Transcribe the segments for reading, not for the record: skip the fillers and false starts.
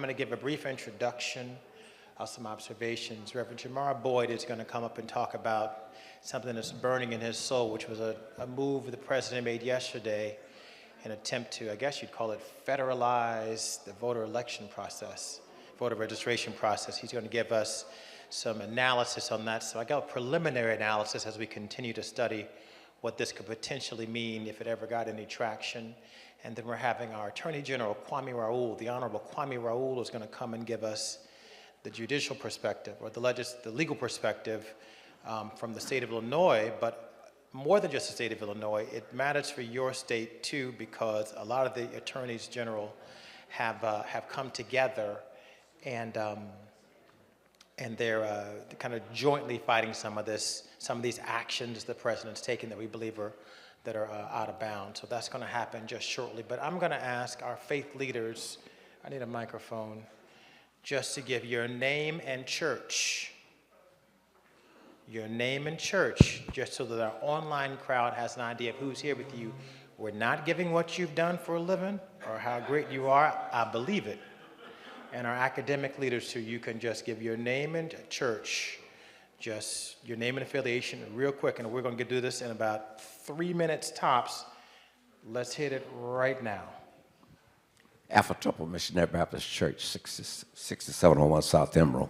I'm going to give a brief introduction of some observations. Reverend Jamar Boyd is going to come up and talk about something that's burning in his soul, which was a move the president made yesterday, an attempt to, I guess you'd call it, federalize the voter election process, voter registration process. He's going to give us some analysis on that. So I got a preliminary analysis as we continue to study what this could potentially mean if it ever got any traction. And then we're having our Attorney General, Kwame Raoul, the Honorable Kwame Raoul, is going to come and give us the judicial perspective, or the legal perspective from the state of Illinois. But more than just the state of Illinois, it matters for your state too, because a lot of the attorneys general have come together and they're kind of jointly fighting some of these actions the president's taken that we believe are out of bounds. So that's going to happen just shortly. But I'm going to ask our faith leaders, I need a microphone, just to give your name and church. Your name and church, just so that our online crowd has an idea of who's here with you. We're not giving what you've done for a living or how great you are. I believe it. And our academic leaders too, you can just give your name and church, just your name and affiliation real quick, and we're going to do this in about 3 minutes tops. Let's hit it right now. Alpha Temple Missionary Baptist Church, 6701 South Emerald.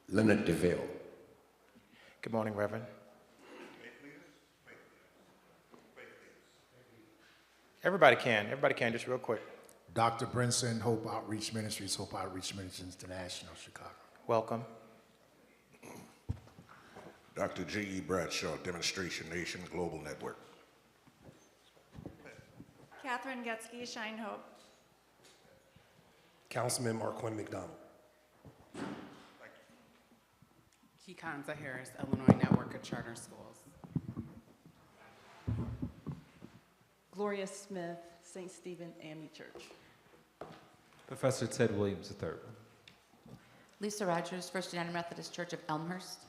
Leonard DeVille. Good morning, Reverend. Everybody can, just real quick. Dr. Brinson, Hope Outreach Ministries International, Chicago. Welcome. Dr. G.E. Bradshaw, Demonstration Nation Global Network. Catherine Getzky, Shine Hope. Councilman Marquand McDonald. Keekanza Harris, Illinois Network of Charter Schools. Gloria Smith, St. Stephen AME Church. Professor Ted Williams III. Lisa Rogers, First United Methodist Church of Elmhurst.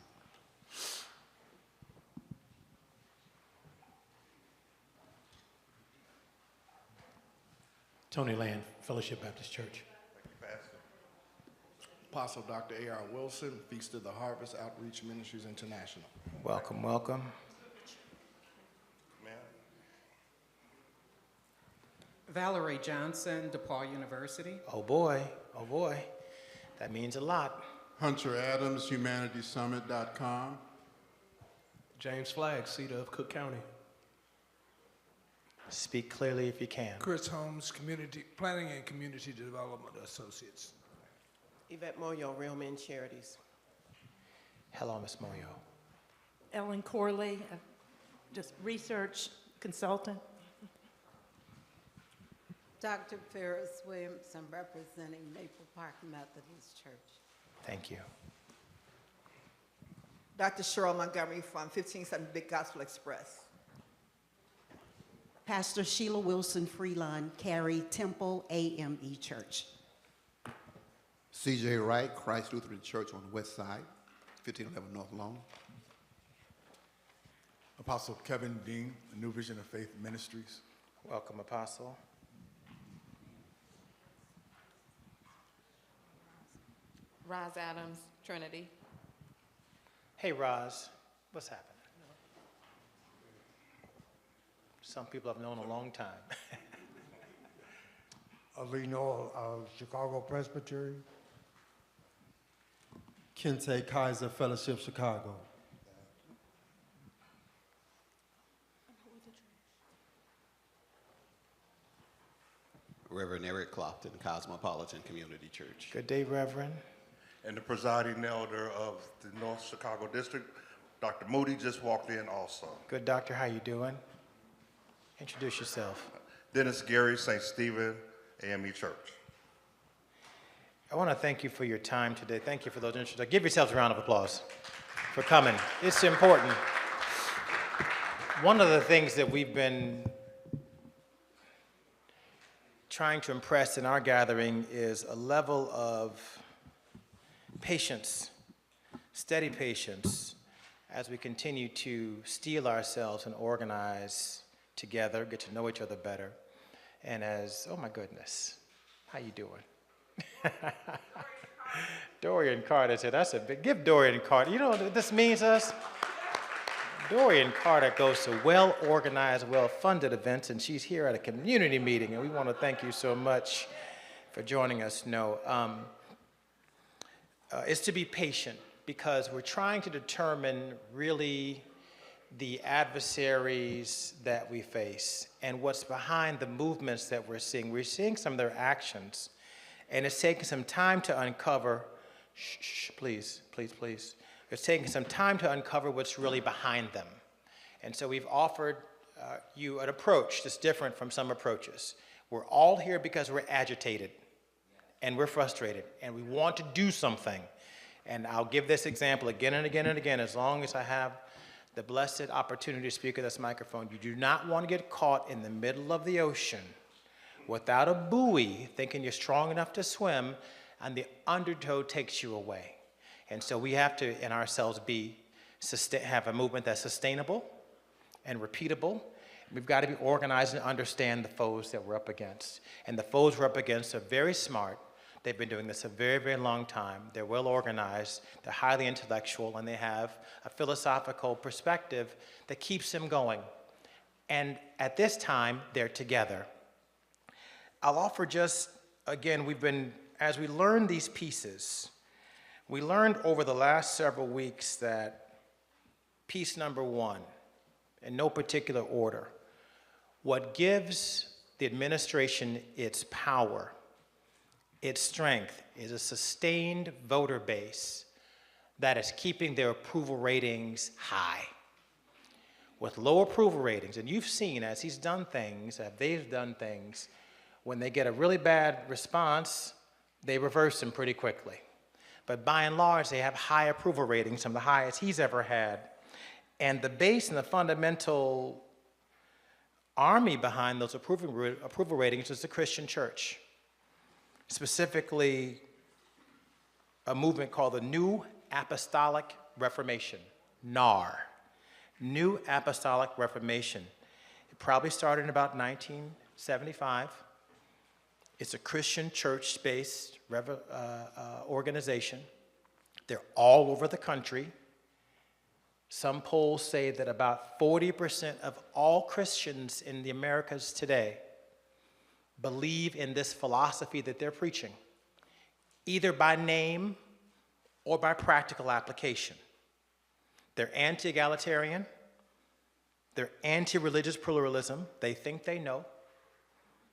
Tony Land, Fellowship Baptist Church. Apostle Dr. A.R. Wilson, Feast of the Harvest Outreach Ministries International. Welcome, welcome. Valerie Johnson, DePaul University. Oh boy, that means a lot. Hunter Adams, HumanitySummit.com. James Flagg, Cedar of Cook County. Speak clearly if you can. Chris Holmes, Planning and Community Development Associates. Yvette Moyo, Real Men Charities. Hello, Ms. Moyo. Ellen Corley, just research consultant. Dr. Ferris Williamson, representing Maple Park Methodist Church. Thank you. Dr. Cheryl Montgomery from 1570 Big Gospel Express. Pastor Sheila Wilson Freeline, Cary Temple AME Church. C.J. Wright, Christ Lutheran Church on the west side, 1511 North Lawn. Apostle Kevin Dean, New Vision of Faith Ministries. Welcome, Apostle. Roz Adams, Trinity. Hey, Roz, what's happening? Some people I've known a long time. Lee Noel, Chicago Presbytery. Kente Kaiser Fellowship, Chicago. Reverend Eric Clopton, Cosmopolitan Community Church. Good day, Reverend. And the presiding elder of the North Chicago District, Dr. Moody, just walked in also. Good, doctor. How you doing? Introduce yourself. Dennis Gary, St. Stephen AME Church. I want to thank you for your time today. Thank you for those introductions. Give yourselves a round of applause for coming. It's important. One of the things that we've been trying to impress in our gathering is a level of patience, steady patience, as we continue to steel ourselves and organize together, get to know each other better. And as, oh my goodness, how you doing? Dorian Carter said, that's a big, give Dorian Carter, you know what this means to us? Dorian Carter goes to well-organized, well-funded events, and she's here at a community meeting, and we want to thank you so much for joining us. Is to be patient, because we're trying to determine really the adversaries that we face and what's behind the movements that we're seeing. We're seeing some of their actions, and it's taking some time to uncover, please. It's taking some time to uncover what's really behind them. And so we've offered you an approach that's different from some approaches. We're all here because we're agitated and we're frustrated and we want to do something. And I'll give this example again and again and again, as long as I have the blessed opportunity to speak at this microphone. You do not want to get caught in the middle of the ocean without a buoy, thinking you're strong enough to swim, and the undertow takes you away. And so we have to, in ourselves, have a movement that's sustainable and repeatable. We've got to be organized and understand the foes that we're up against. And the foes we're up against are very smart. They've been doing this a very, very long time. They're well organized, they're highly intellectual, and they have a philosophical perspective that keeps them going. And at this time, they're together. I'll offer just, again, as we learn these pieces, we learned over the last several weeks that piece number one, in no particular order, what gives the administration its power, its strength, is a sustained voter base that is keeping their approval ratings high. With low approval ratings, and you've seen as they've done things, when they get a really bad response, they reverse them pretty quickly. But by and large, they have high approval ratings, some of the highest he's ever had. And the base and the fundamental army behind those approval ratings is the Christian church. Specifically, a movement called the New Apostolic Reformation, NAR. New Apostolic Reformation. It probably started in about 1975. It's a Christian church-based organization. They're all over the country. Some polls say that about 40% of all Christians in the Americas today believe in this philosophy that they're preaching, either by name or by practical application. They're anti-egalitarian, they're anti-religious pluralism, they think they know,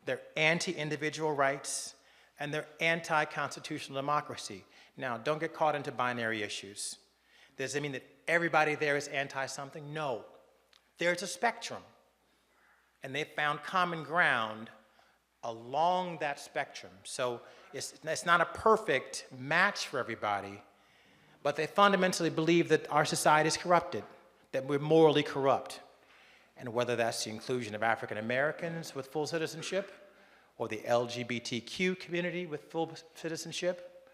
they're anti-individual rights, and they're anti-constitutional democracy. Now, don't get caught into binary issues. Does it mean that everybody there is anti-something? No. There's a spectrum, and they've found common ground along that spectrum. So it's not a perfect match for everybody, but they fundamentally believe that our society is corrupted, that we're morally corrupt. And whether that's the inclusion of African Americans with full citizenship, or the LGBTQ community with full citizenship,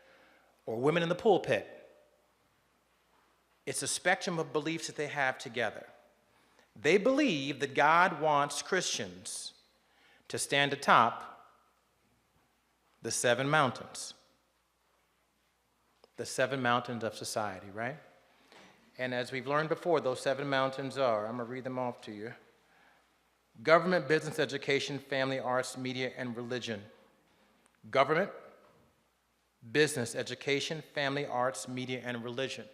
or women in the pulpit, it's a spectrum of beliefs that they have together. They believe that God wants Christians to stand atop the 7 mountains. The 7 mountains of society, right? And as we've learned before, those 7 mountains are, I'm going to read them off to you: government, business, education, family, arts, media, and religion. Government, business, education, family, arts, media, and religion.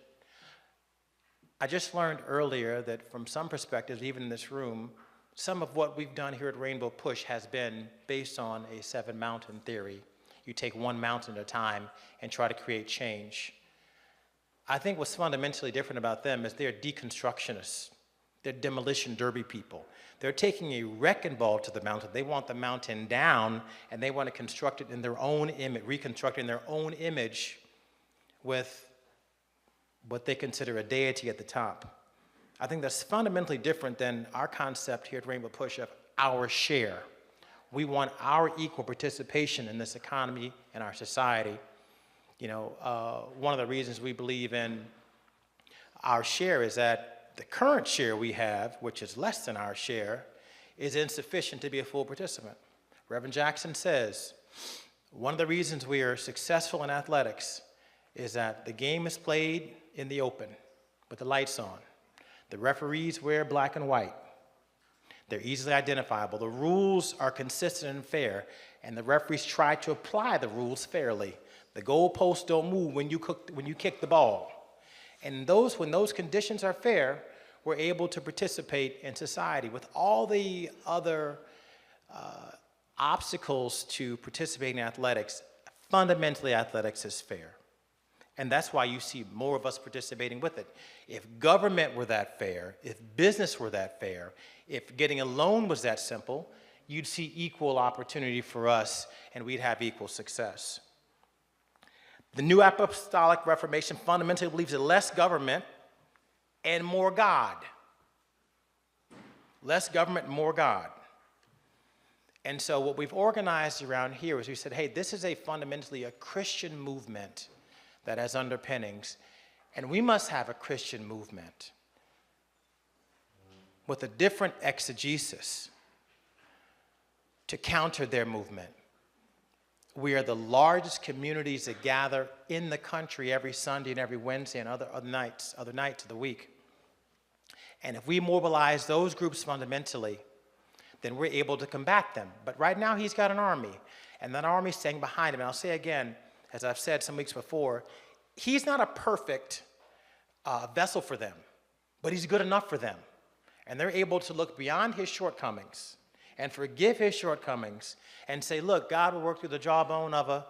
I just learned earlier that from some perspectives, even in this room, some of what we've done here at Rainbow Push has been based on a 7-mountain theory. You take one mountain at a time and try to create change. I think what's fundamentally different about them is they're deconstructionists. They're demolition derby people. They're taking a wrecking ball to the mountain. They want the mountain down, and they want to construct it in their own image, reconstruct it in their own image with what they consider a deity at the top. I think that's fundamentally different than our concept here at Rainbow Push of our share. We want our equal participation in this economy and our society. You know, one of the reasons we believe in our share is that the current share we have, which is less than our share, is insufficient to be a full participant. Reverend Jackson says, One of the reasons we are successful in athletics is that the game is played in the open with the lights on. The referees wear black and white. They're easily identifiable. The rules are consistent and fair, and the referees try to apply the rules fairly. The goalposts don't move when you kick the ball. And when those conditions are fair, we're able to participate in society. With all the other obstacles to participating in athletics, fundamentally athletics is fair. And that's why you see more of us participating with it. If government were that fair, if business were that fair, if getting a loan was that simple, you'd see equal opportunity for us and we'd have equal success. The New Apostolic Reformation fundamentally believes in less government and more God. Less government, more God. And so what we've organized around here is we said, hey, this is fundamentally a Christian movement that has underpinnings, and we must have a Christian movement with a different exegesis to counter their movement. We are the largest communities that gather in the country every Sunday and every Wednesday and other nights of the week. And if we mobilize those groups fundamentally, then we're able to combat them. But right now he's got an army, and that army's staying behind him. And I'll say again, as I've said some weeks before, he's not a perfect vessel for them, but he's good enough for them. And they're able to look beyond his shortcomings and forgive his shortcomings and say, look, God will work through the jawbone of a...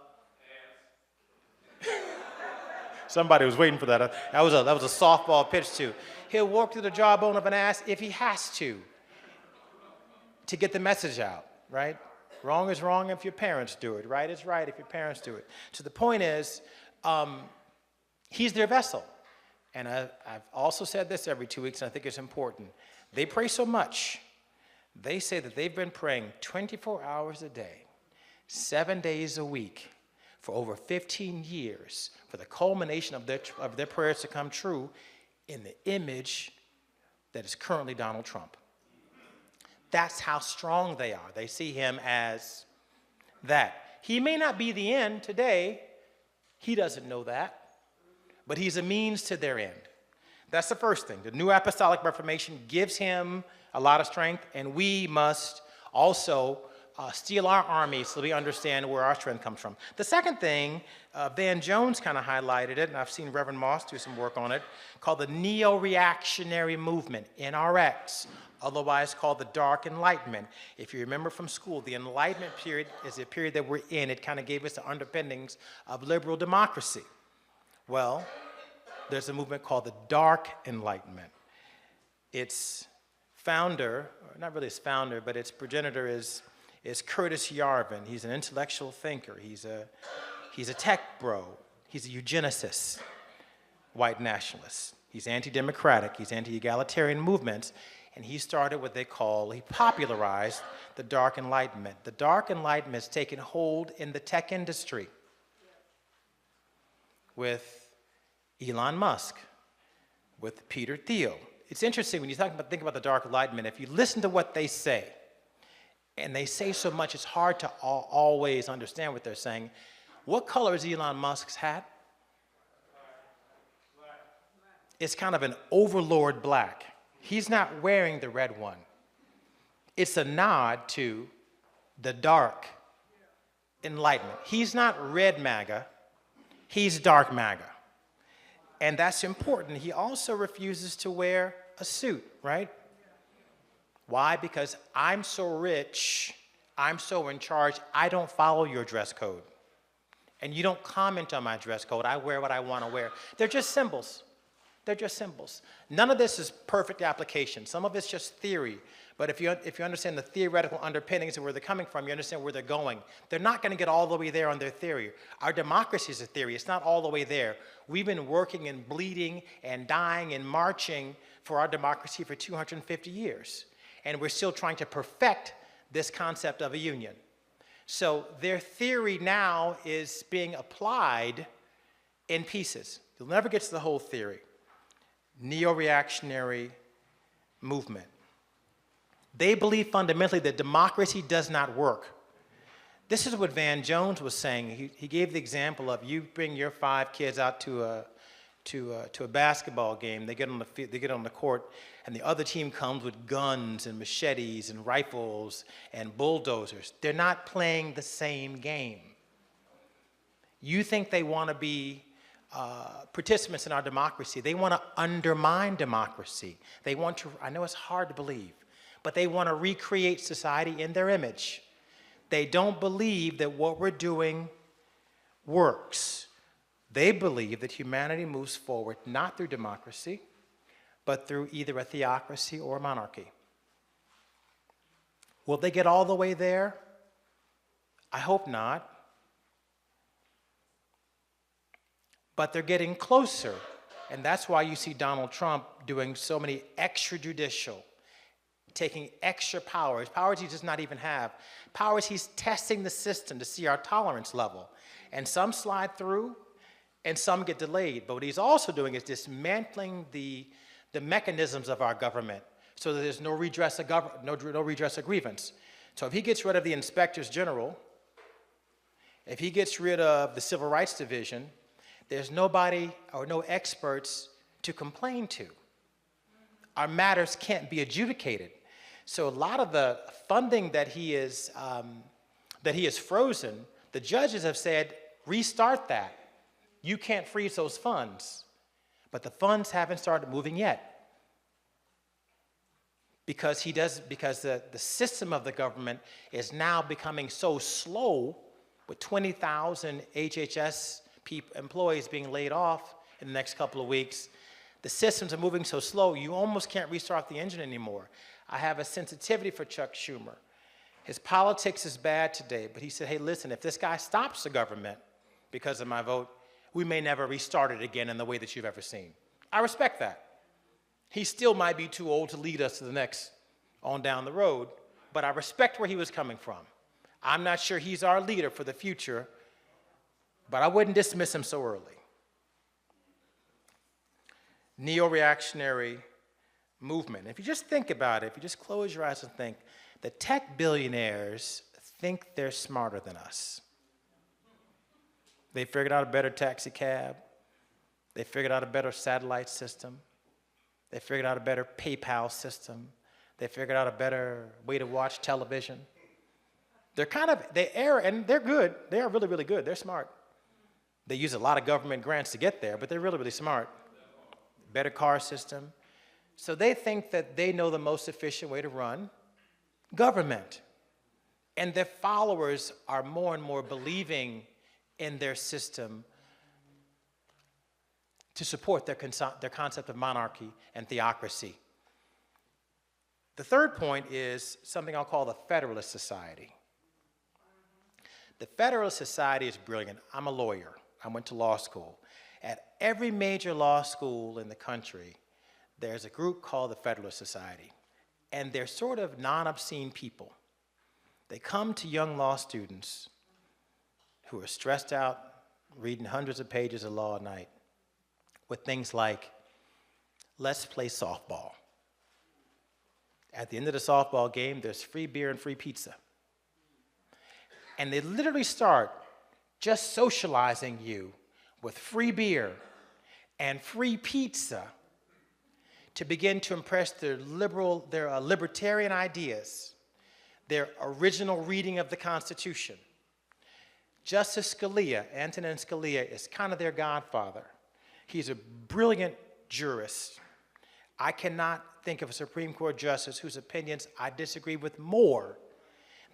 Somebody was waiting for that. That was a softball pitch too. He'll work through the jawbone of an ass if he has to get the message out, right? Wrong is wrong if your parents do it. Right is right if your parents do it. So the point is, he's their vessel. And I've also said this every 2 weeks, and I think it's important. They pray so much. They say that they've been praying 24 hours a day, 7 days a week, for over 15 years, for the culmination of their prayers to come true in the image that is currently Donald Trump. That's how strong they are. They see him as that. He may not be the end today. He doesn't know that. But he's a means to their end. That's the first thing. The New Apostolic Reformation gives him a lot of strength, and we must also steel our army so we understand where our strength comes from. The second thing, Van Jones kind of highlighted it, and I've seen Reverend Moss do some work on it, called the Neo-Reactionary Movement, NRX, otherwise called the Dark Enlightenment. If you remember from school, the Enlightenment period is the period that we're in. It kind of gave us the underpinnings of liberal democracy. Well, there's a movement called the Dark Enlightenment. Its founder, or not really its founder, but its progenitor is Curtis Yarvin. He's an intellectual thinker. He's a tech bro. He's a eugenicist, white nationalist. He's anti-democratic. He's anti-egalitarian movements. And he popularized the Dark Enlightenment. The Dark Enlightenment has taken hold in the tech industry with Elon Musk, with Peter Thiel. It's interesting when you think about the Dark Enlightenment, if you listen to what they say, and they say so much, it's hard to always understand what they're saying. What color is Elon Musk's hat? It's kind of an overlord black. He's not wearing the red one. It's a nod to the Dark Enlightenment. He's not red MAGA, he's dark MAGA. And that's important. He also refuses to wear a suit, right? Why? Because I'm so rich, I'm so in charge, I don't follow your dress code. And you don't comment on my dress code. I wear what I want to wear. They're just symbols. They're just symbols. None of this is perfect application. Some of it's just theory. But if you understand the theoretical underpinnings and where they're coming from, you understand where they're going. They're not going to get all the way there on their theory. Our democracy is a theory. It's not all the way there. We've been working and bleeding and dying and marching for our democracy for 250 years. And we're still trying to perfect this concept of a union. So their theory now is being applied in pieces. You'll never get to the whole theory. Neo-reactionary movement. They believe fundamentally that democracy does not work. This is what Van Jones was saying. He gave the example of you bring your 5 kids out to a basketball game. They get on the court, and the other team comes with guns and machetes and rifles and bulldozers. They're not playing the same game. You think they want to be participants in our democracy. They want to undermine democracy. They want to, I know it's hard to believe, but they want to recreate society in their image. They don't believe that what we're doing works. They believe that humanity moves forward not through democracy, but through either a theocracy or a monarchy. Will they get all the way there? I hope not. But they're getting closer, and that's why you see Donald Trump doing so many extrajudicial, taking extra powers he does not even have, powers he's testing the system to see our tolerance level. And some slide through, and some get delayed. But what he's also doing is dismantling the mechanisms of our government so that there's no redress of grievance. So if he gets rid of the inspectors general, if he gets rid of the Civil Rights Division, there's nobody or no experts to complain to. Our matters can't be adjudicated. So a lot of the funding that he is frozen, the judges have said, restart that. You can't freeze those funds. But the funds haven't started moving yet. Because the system of the government is now becoming so slow, with 20,000 HHS employees being laid off in the next couple of weeks. The systems are moving so slow, you almost can't restart the engine anymore. I have a sensitivity for Chuck Schumer. His politics is bad today, but he said, hey, listen, if this guy stops the government because of my vote, we may never restart it again in the way that you've ever seen. I respect that. He still might be too old to lead us to the next on down the road, but I respect where he was coming from. I'm not sure he's our leader for the future, but I wouldn't dismiss him so early. Neo-reactionary movement. If you just think about it, if you just close your eyes and think, the tech billionaires think they're smarter than us. They figured out a better taxi cab. They figured out a better satellite system. They figured out a better PayPal system. They figured out a better way to watch television. And they're good. They are really, really good. They're smart. They use a lot of government grants to get there, but they're really, really smart. Better car system. So they think that they know the most efficient way to run government. And their followers are more and more believing in their system to support their concept of monarchy and theocracy. The third point is something I'll call the Federalist Society. The Federalist Society is brilliant. I'm a lawyer. I went to law school. At every major law school in the country, there's a group called the Federalist Society. And they're sort of non-obscene people. They come to young law students who are stressed out, reading hundreds of pages of law a night, with things like, let's play softball. At the end of the softball game, there's free beer and free pizza. And they literally start just socializing you with free beer and free pizza to begin to impress their libertarian ideas, their original reading of the Constitution. Justice Scalia, Antonin Scalia, is kind of their godfather. He's a brilliant jurist. I cannot think of a Supreme Court justice whose opinions I disagree with more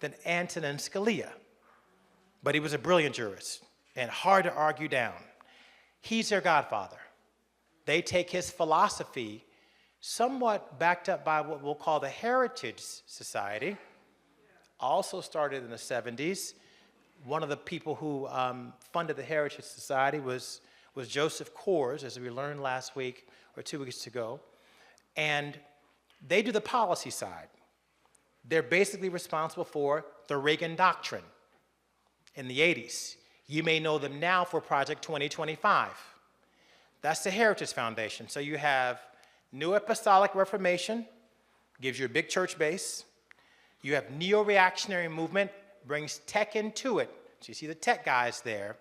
than Antonin Scalia. But he was a brilliant jurist and hard to argue down. He's their godfather. They take his philosophy, somewhat backed up by what we'll call the Heritage Society, also started in the 70s. One of the people who funded the Heritage Society was Joseph Coors, as we learned last week or 2 weeks ago. And they do the policy side. They're basically responsible for the Reagan Doctrine in the 80s. You may know them now for Project 2025. That's the Heritage Foundation. So you have New Apostolic Reformation, gives you a big church base. You have neo-reactionary movement brings tech into it. So you see the tech guys there,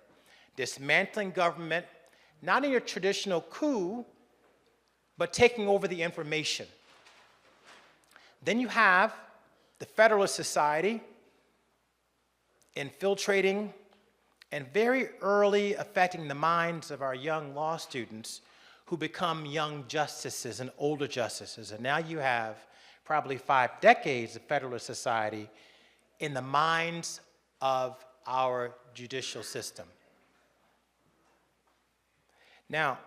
dismantling government, not in your traditional coup, but taking over the information. Then you have the Federalist Society infiltrating and very early affecting the minds of our young law students who become young justices and older justices. And now you have probably 5 decades of Federalist Society in the minds of our judicial system. Now,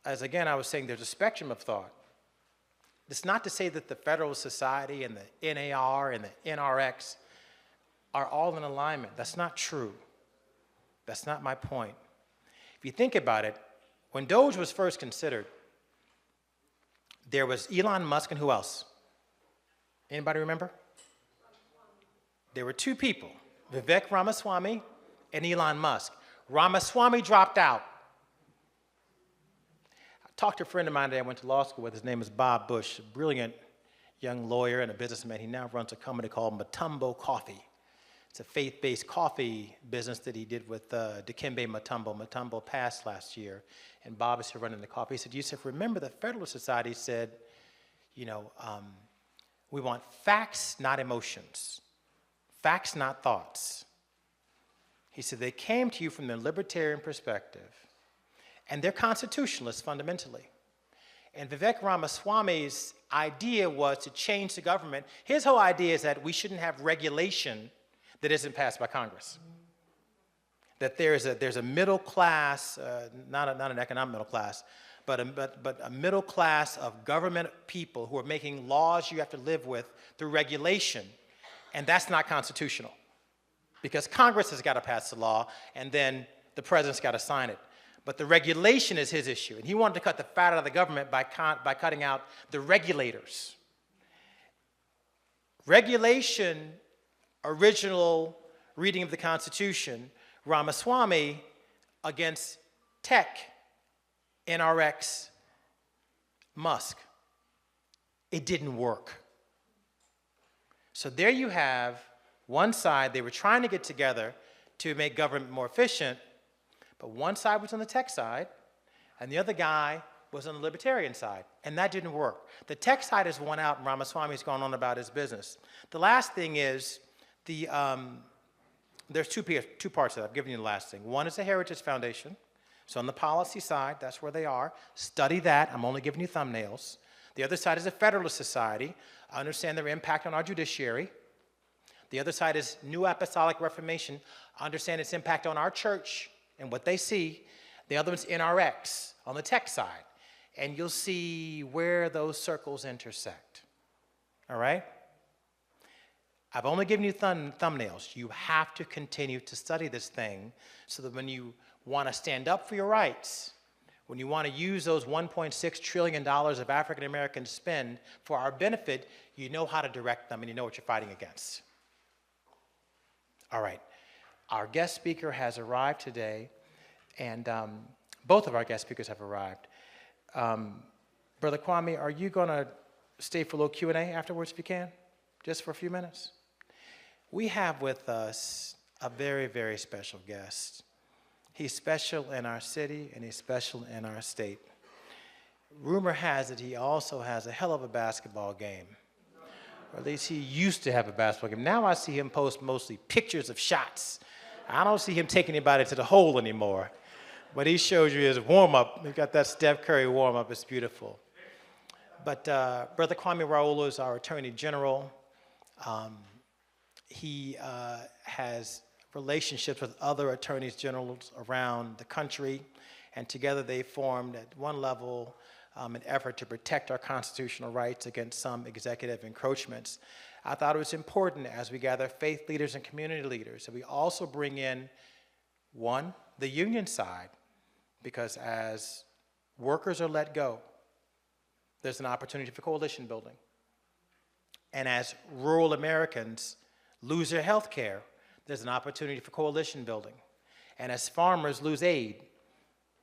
as again I was saying, there's a spectrum of thought. It's not to say that the Federalist Society and the NAR and the NRX are all in alignment. That's not true. That's not my point. If you think about it, when Doge was first considered, there was Elon Musk and who else? Anybody remember? There were 2 people, Vivek Ramaswamy and Elon Musk. Ramaswamy dropped out. I talked to a friend of mine that I went to law school with. His name is Bob Bush, a brilliant young lawyer and a businessman. He now runs a company called Mutombo Coffee. It's a faith-based coffee business that he did with Dikembe Mutombo. Mutombo passed last year, and Bob is here running the coffee. He said, Yusuf, remember the Federalist Society said, you know, we want facts, not emotions. Facts, not thoughts. He said they came to you from the libertarian perspective, and they're constitutionalists fundamentally. And Vivek Ramaswamy's idea was to change the government. His whole idea is that we shouldn't have regulation that isn't passed by Congress. That there's a middle class, not an economic middle class, but a middle class of government people who are making laws you have to live with through regulation, and that's not constitutional. Because Congress has got to pass the law, and then the president's got to sign it. But the regulation is his issue, and he wanted to cut the fat out of the government by cutting out the regulators. Regulation, original reading of the Constitution, Ramaswamy against tech, NRX, Musk. It didn't work. So there you have one side, they were trying to get together to make government more efficient, but one side was on the tech side, and the other guy was on the libertarian side, and that didn't work. The tech side has won out, and Ramaswamy's gone on about his business. The last thing is, there's two parts of that. I've given you the last thing. One is the Heritage Foundation. So on the policy side, that's where they are. Study that. I'm only giving you thumbnails. The other side is the Federalist Society. I understand their impact on our judiciary. The other side is New Apostolic Reformation. I understand its impact on our church and what they see. The other one's NRX on the tech side. And you'll see where those circles intersect. All right? I've only given you thumbnails. You have to continue to study this thing so that when you want to stand up for your rights, when you want to use those $1.6 trillion of African American spend for our benefit, you know how to direct them and you know what you're fighting against. All right. Our guest speaker has arrived today, and both of our guest speakers have arrived. Brother Kwame, are you going to stay for a little Q&A afterwards if you can? Just for a few minutes? We have with us a very, very special guest. He's special in our city and he's special in our state. Rumor has it he also has a hell of a basketball game. Or at least he used to have a basketball game. Now I see him post mostly pictures of shots. I don't see him taking anybody to the hole anymore. But he shows you his warm-up. He's got that Steph Curry warm-up. It's beautiful. But Brother Kwame Raoul is our Attorney General. He has relationships with other attorneys generals around the country, and together they formed at one level an effort to protect our constitutional rights against some executive encroachments. I thought it was important as we gather faith leaders and community leaders that we also bring in, one, the union side, because as workers are let go, there's an opportunity for coalition building. And as rural Americans lose their health care, there's an opportunity for coalition building. And as farmers lose aid,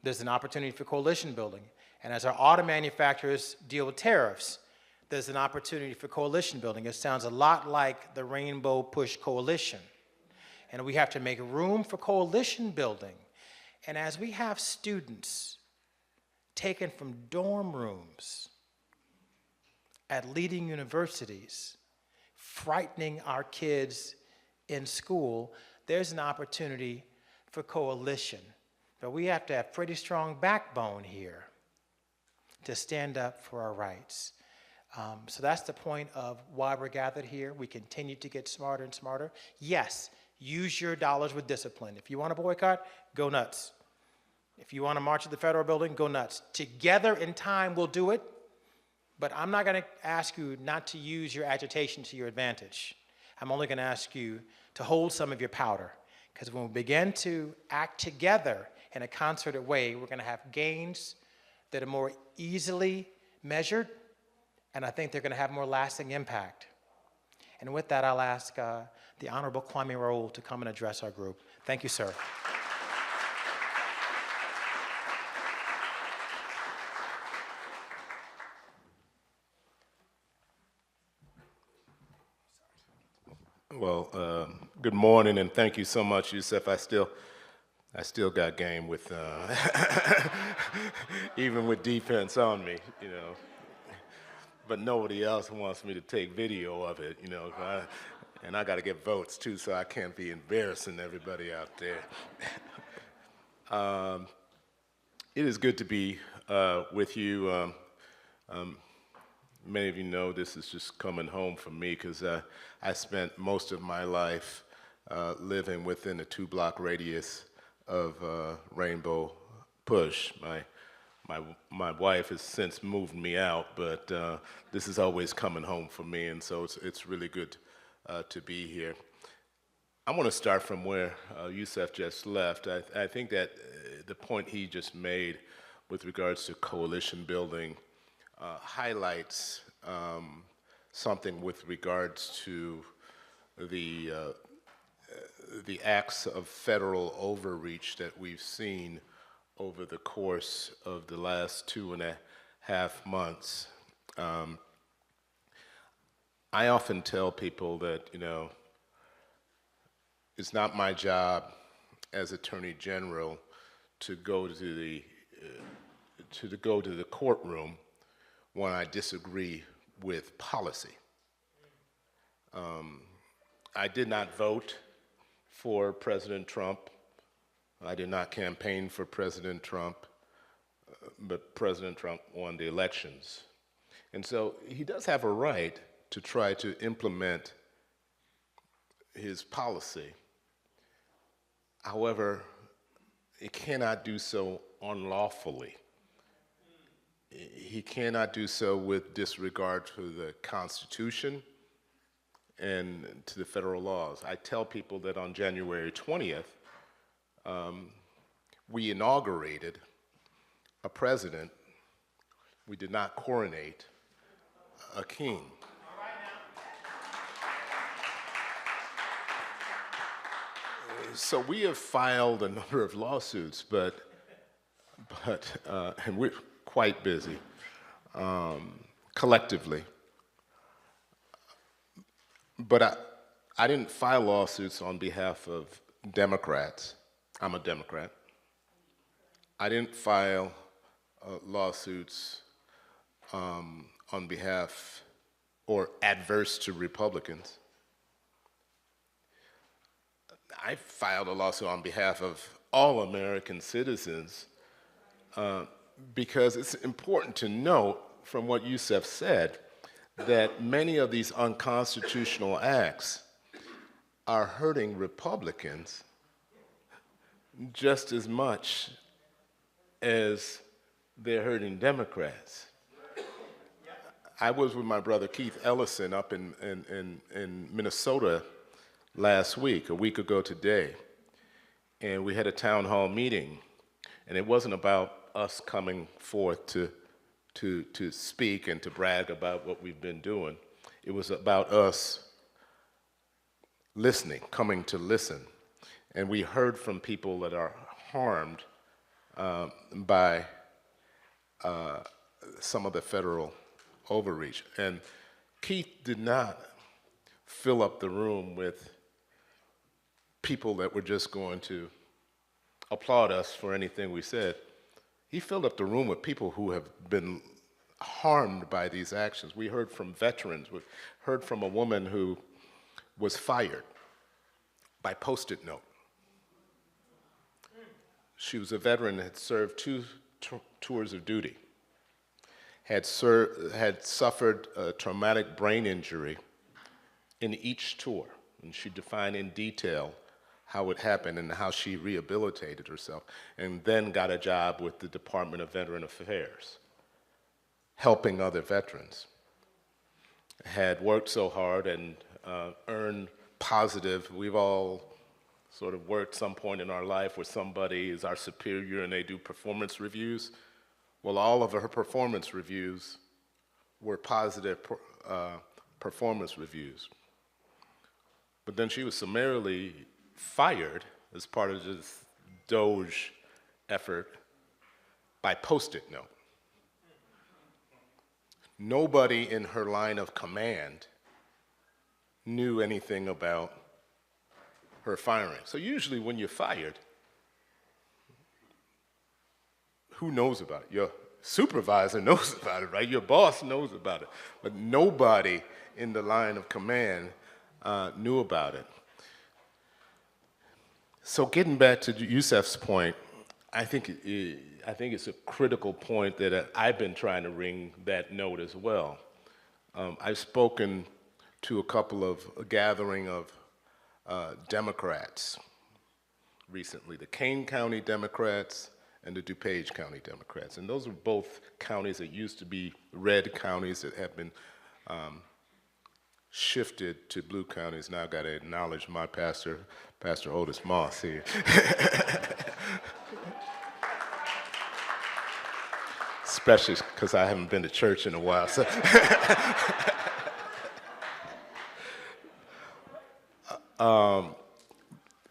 there's an opportunity for coalition building. And as our auto manufacturers deal with tariffs, there's an opportunity for coalition building. It sounds a lot like the Rainbow Push Coalition. And we have to make room for coalition building. And as we have students taken from dorm rooms at leading universities, frightening our kids in school, there's an opportunity for coalition. But we have to have pretty strong backbone here to stand up for our rights. So that's the point of why we're gathered here. We continue to get smarter and smarter. Yes, use your dollars with discipline. If you want to boycott, go nuts. If you want to march at the federal building, go nuts. Together in time, we'll do it. But I'm not going to ask you not to use your agitation to your advantage. I'm only going to ask you to hold some of your powder. Because when we begin to act together in a concerted way, we're going to have gains that are more easily measured, and I think they're going to have more lasting impact. And with that, I'll ask the Honorable Kwame Raoul to come and address our group. Thank you, sir. Well, good morning, and thank you so much, Yusef. I still got game with, even with defense on me, you know. But nobody else wants me to take video of it, you know. And I got to get votes too, so I can't be embarrassing everybody out there. It is good to be with you. Many of you know this is just coming home for me because I spent most of my life living within a 2-block radius of Rainbow Push. My wife has since moved me out, but this is always coming home for me, and so it's really good to be here. I want to start from where Yusef just left. I think that the point he just made with regards to coalition building highlights something with regards to the acts of federal overreach that we've seen over the course of the last 2.5 months. I often tell people that, you know, it's not my job as Attorney General to go to the courtroom when I disagree with policy. I did not vote for President Trump. I did not campaign for President Trump, but President Trump won the elections. And so he does have a right to try to implement his policy. However, it cannot do so unlawfully. He cannot do so with disregard to the Constitution and to the federal laws. I tell people that on January 20th, we inaugurated a president. We did not coronate a king. So we have filed a number of lawsuits, but and we're quite busy collectively. But I didn't file lawsuits on behalf of Democrats. I'm a Democrat. I didn't file lawsuits on behalf or adverse to Republicans. I filed a lawsuit on behalf of all American citizens because it's important to note from what Yusef said that many of these unconstitutional acts are hurting Republicans just as much as they're hurting Democrats. I was with my brother Keith Ellison up in Minnesota last week, a week ago today, and we had a town hall meeting, and it wasn't about us coming forth to speak and to brag about what we've been doing. It was about us listening, coming to listen. And we heard from people that are harmed by some of the federal overreach. And Keith did not fill up the room with people that were just going to applaud us for anything we said. He filled up the room with people who have been harmed by these actions. We heard from veterans. We heard from a woman who was fired by Post-it note. She was a veteran that had served 2 tours of duty, had suffered a traumatic brain injury in each tour, and she defined in detail how it happened and how she rehabilitated herself, and then got a job with the Department of Veteran Affairs, helping other veterans. Had worked so hard and earned positive. We've all sort of worked some point in our life where somebody is our superior and they do performance reviews. Well, all of her performance reviews were positive performance reviews. But then she was summarily fired as part of this Doge effort by Post-it note. Nobody in her line of command knew anything about her firing. So usually when you're fired, who knows about it? Your supervisor knows about it, right? Your boss knows about it. But nobody in the line of command knew about it. So getting back to Yusef's point, I think it's a critical point that I've been trying to ring that note as well. I've spoken to a gathering of Democrats recently, the Kane County Democrats and the DuPage County Democrats. And those are both counties that used to be red counties that have been shifted to blue counties. Now I've got to acknowledge my pastor, Pastor Otis Moss here. Especially because I haven't been to church in a while. So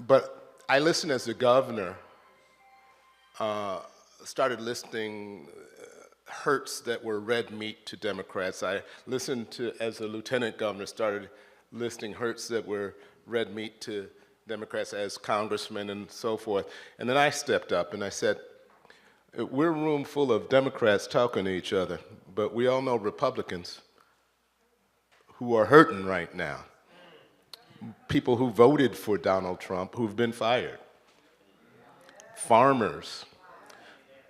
but I listened as the governor started listing hurts that were red meat to Democrats. I listened to, as the lieutenant governor, started listing hurts that were red meat to Democrats as congressmen and so forth. And then I stepped up and I said, we're a room full of Democrats talking to each other, but we all know Republicans who are hurting right now. People who voted for Donald Trump who've been fired. Farmers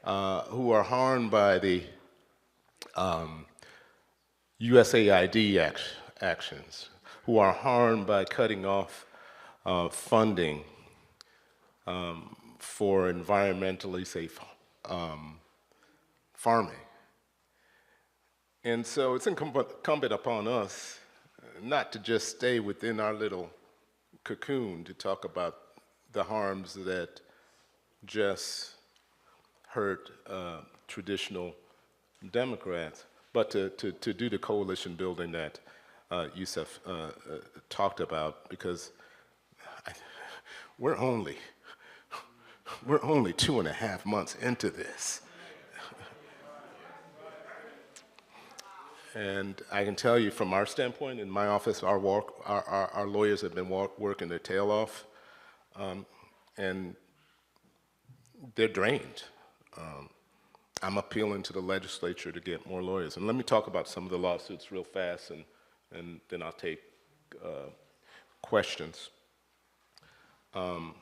who are harmed by the USAID actions, who are harmed by cutting off funding for environmentally safe farming. And so it's incumbent upon us not to just stay within our little cocoon to talk about the harms that just hurt traditional Democrats, but to do the coalition building that Yusef talked about, because we're only 2.5 months into this. And I can tell you from our standpoint, in my office, our lawyers have been working their tail off, and they're drained. I'm appealing to the legislature to get more lawyers. And let me talk about some of the lawsuits real fast, and then I'll take questions. The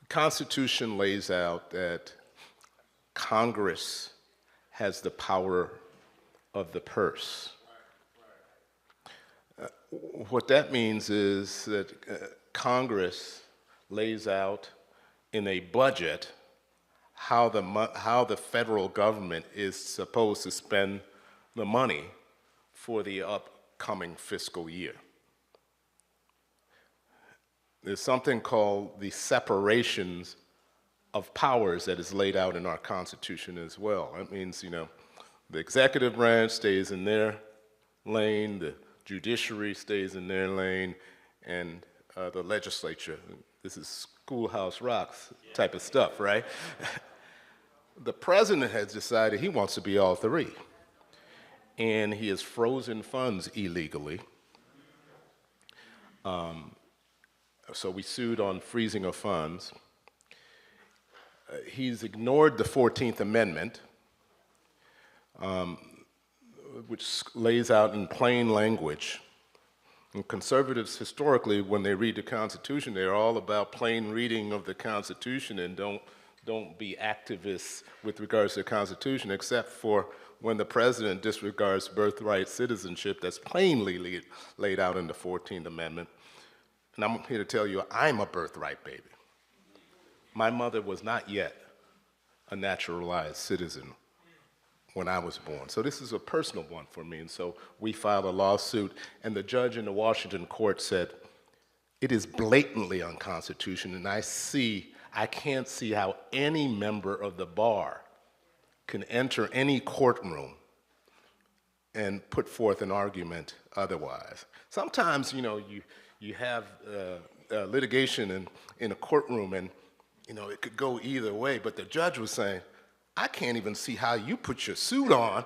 Constitution lays out that Congress has the power of the purse. What that means is that Congress lays out in a budget how the federal government is supposed to spend the money for the upcoming fiscal year. There's something called the separations of powers that is laid out in our Constitution as well. That means, the executive branch stays in their lane, the judiciary stays in their lane, and the legislature. This is Schoolhouse Rocks type of stuff, right? The president has decided he wants to be all three, and he has frozen funds illegally So we sued on freezing of funds. He's ignored the 14th Amendment, which lays out in plain language. And conservatives, historically, when they read the Constitution, they're all about plain reading of the Constitution and don't be activists with regards to the Constitution, except for when the president disregards birthright citizenship that's plainly laid out in the 14th Amendment. And I'm here to tell you, I'm a birthright baby. My mother was not yet a naturalized citizen when I was born. So this is a personal one for me. And so we filed a lawsuit, and the judge in the Washington court said, it is blatantly unconstitutional, and I can't see how any member of the bar can enter any courtroom and put forth an argument otherwise. Sometimes, you have litigation in a courtroom, and it could go either way, but the judge was saying, I can't even see how you put your suit on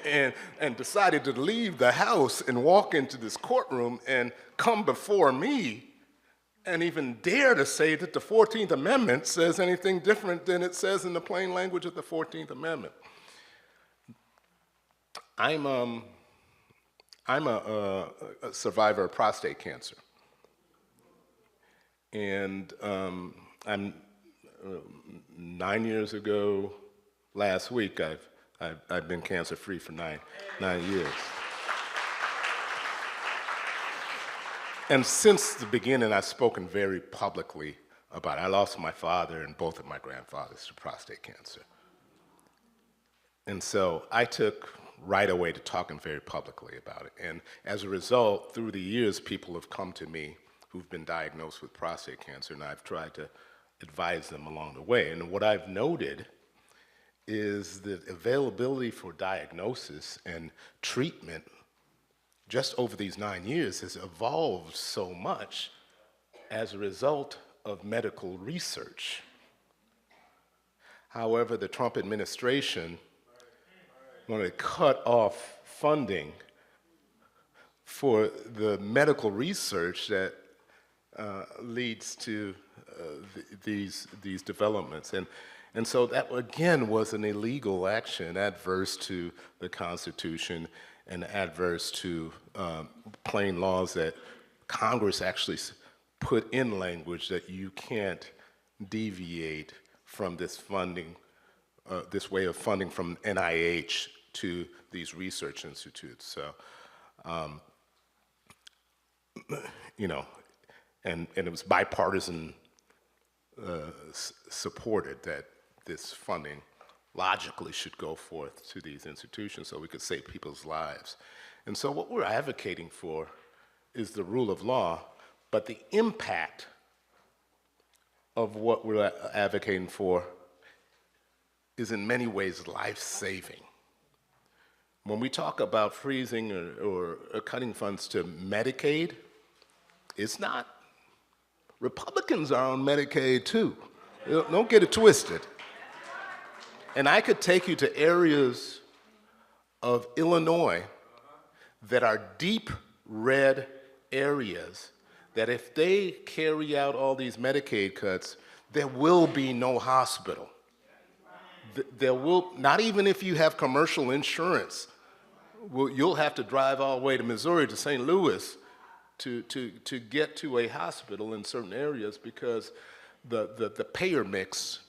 and decided to leave the house and walk into this courtroom and come before me and even dare to say that the 14th Amendment says anything different than it says in the plain language of the 14th Amendment. I'm a survivor of prostate cancer. And I'm 9 years ago, last week, I've been cancer-free for nine years. And since the beginning, I've spoken very publicly about it. I lost my father and both of my grandfathers to prostate cancer. And so I took right away to talking very publicly about it. And as a result, through the years, people have come to me who've been diagnosed with prostate cancer, and I've tried to advise them along the way. And what I've noted is that availability for diagnosis and treatment just over these 9 years has evolved so much as a result of medical research. However, the Trump administration wanted to cut off funding for the medical research that leads to these developments. And so that, again, was an illegal action, adverse to the Constitution and adverse to plain laws that Congress actually put in language that you can't deviate from this funding, this way of funding from NIH to these research institutes. So, and it was bipartisan supported that this funding logically should go forth to these institutions so we could save people's lives. And so what we're advocating for is the rule of law, but the impact of what we're advocating for is in many ways life-saving. When we talk about freezing or cutting funds to Medicaid, it's not. Republicans are on Medicaid too. Don't get it twisted. And I could take you to areas of Illinois that are deep red areas that if they carry out all these Medicaid cuts, there will be no hospital. There will, not even if you have commercial insurance, you'll have to drive all the way to Missouri, to St. Louis, to get to a hospital in certain areas because the payer mix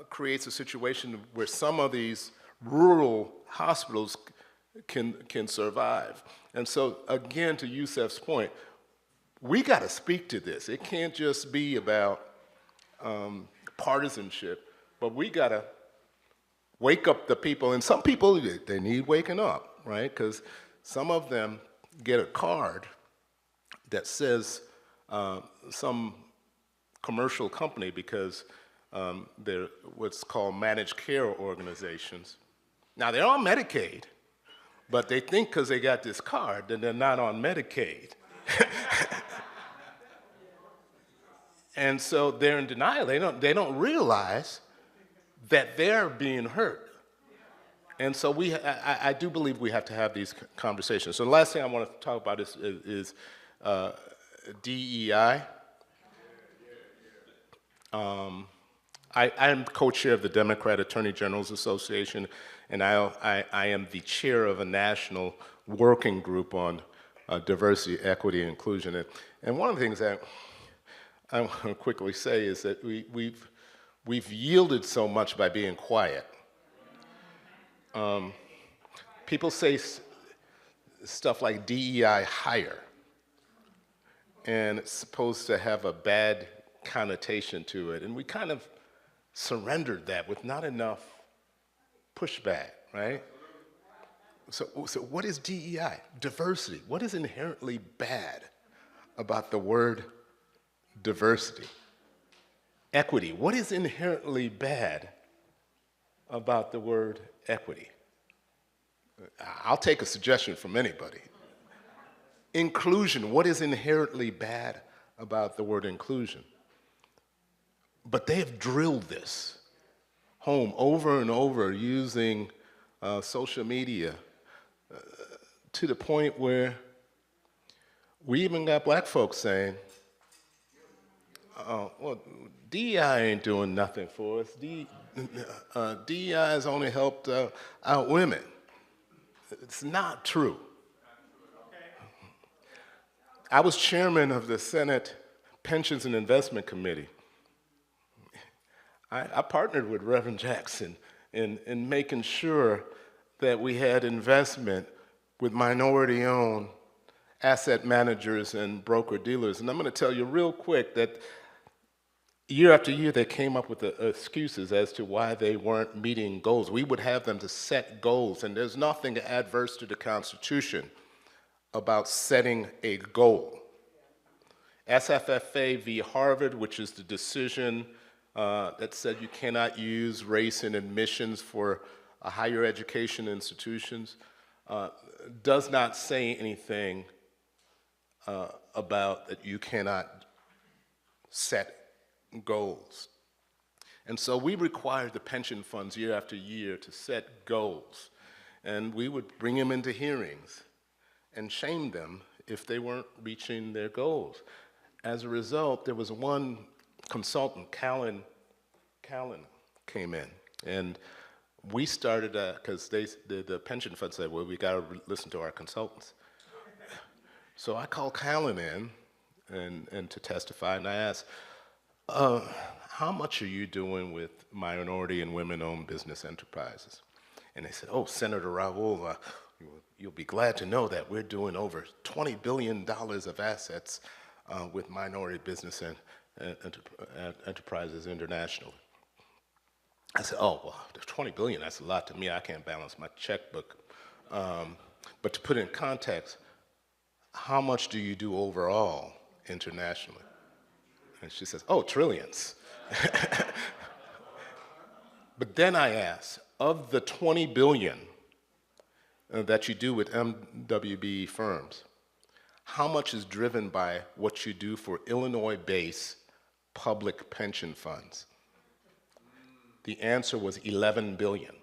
creates a situation where some of these rural hospitals can survive. And so, again, to Yusef's point, we got to speak to this. It can't just be about partisanship, but we got to wake up the people. And some people, they need waking up, right? Because some of them get a card that says some commercial company because they're what's called managed care organizations. Now, they're on Medicaid, but they think because they got this card that they're not on Medicaid. And so they're in denial. They don't realize that they're being hurt. And so I do believe we have to have these conversations. So the last thing I want to talk about is DEI. I am co-chair of the Democrat Attorney Generals Association, and I am the chair of a national working group on diversity, equity, and inclusion. And one of the things that I want to quickly say is that we've yielded so much by being quiet. People say stuff like DEI hire, and it's supposed to have a bad connotation to it, and we kind of surrendered that with not enough pushback, right? So what is DEI? Diversity. What is inherently bad about the word diversity? Equity. What is inherently bad about the word equity? I'll take a suggestion from anybody. Inclusion. What is inherently bad about the word inclusion? But they have drilled this home over and over using social media to the point where we even got black folks saying, well, DEI ain't doing nothing for us. DEI has only helped out women. It's not true. I was chairman of the Senate Pensions and Investment Committee. I partnered with Reverend Jackson in making sure that we had investment with minority-owned asset managers and broker-dealers. And I'm going to tell you real quick that year after year they came up with excuses as to why they weren't meeting goals. We would have them to set goals, and there's nothing adverse to the Constitution about setting a goal. SFFA v. Harvard, which is the decision that said you cannot use race in admissions for higher education institutions, does not say anything about that you cannot set goals. And so we required the pension funds year after year to set goals, and we would bring them into hearings and shame them if they weren't reaching their goals. As a result, there was one consultant, Callan came in, and we started, because the pension fund said, well, we got to listen to our consultants. So I called Callan in and to testify, and I asked, how much are you doing with minority and women-owned business enterprises? And they said, oh, Senator Raoul, you'll be glad to know that we're doing over $20 billion of assets with minority business and enterprises internationally. I said, oh, well, there's 20 billion, that's a lot to me. I can't balance my checkbook. But to put it in context, how much do you do overall internationally? And she says, oh, trillions. But then I asked, of the 20 billion that you do with MWB firms, how much is driven by what you do for Illinois-based public pension funds? The answer was 11 billion.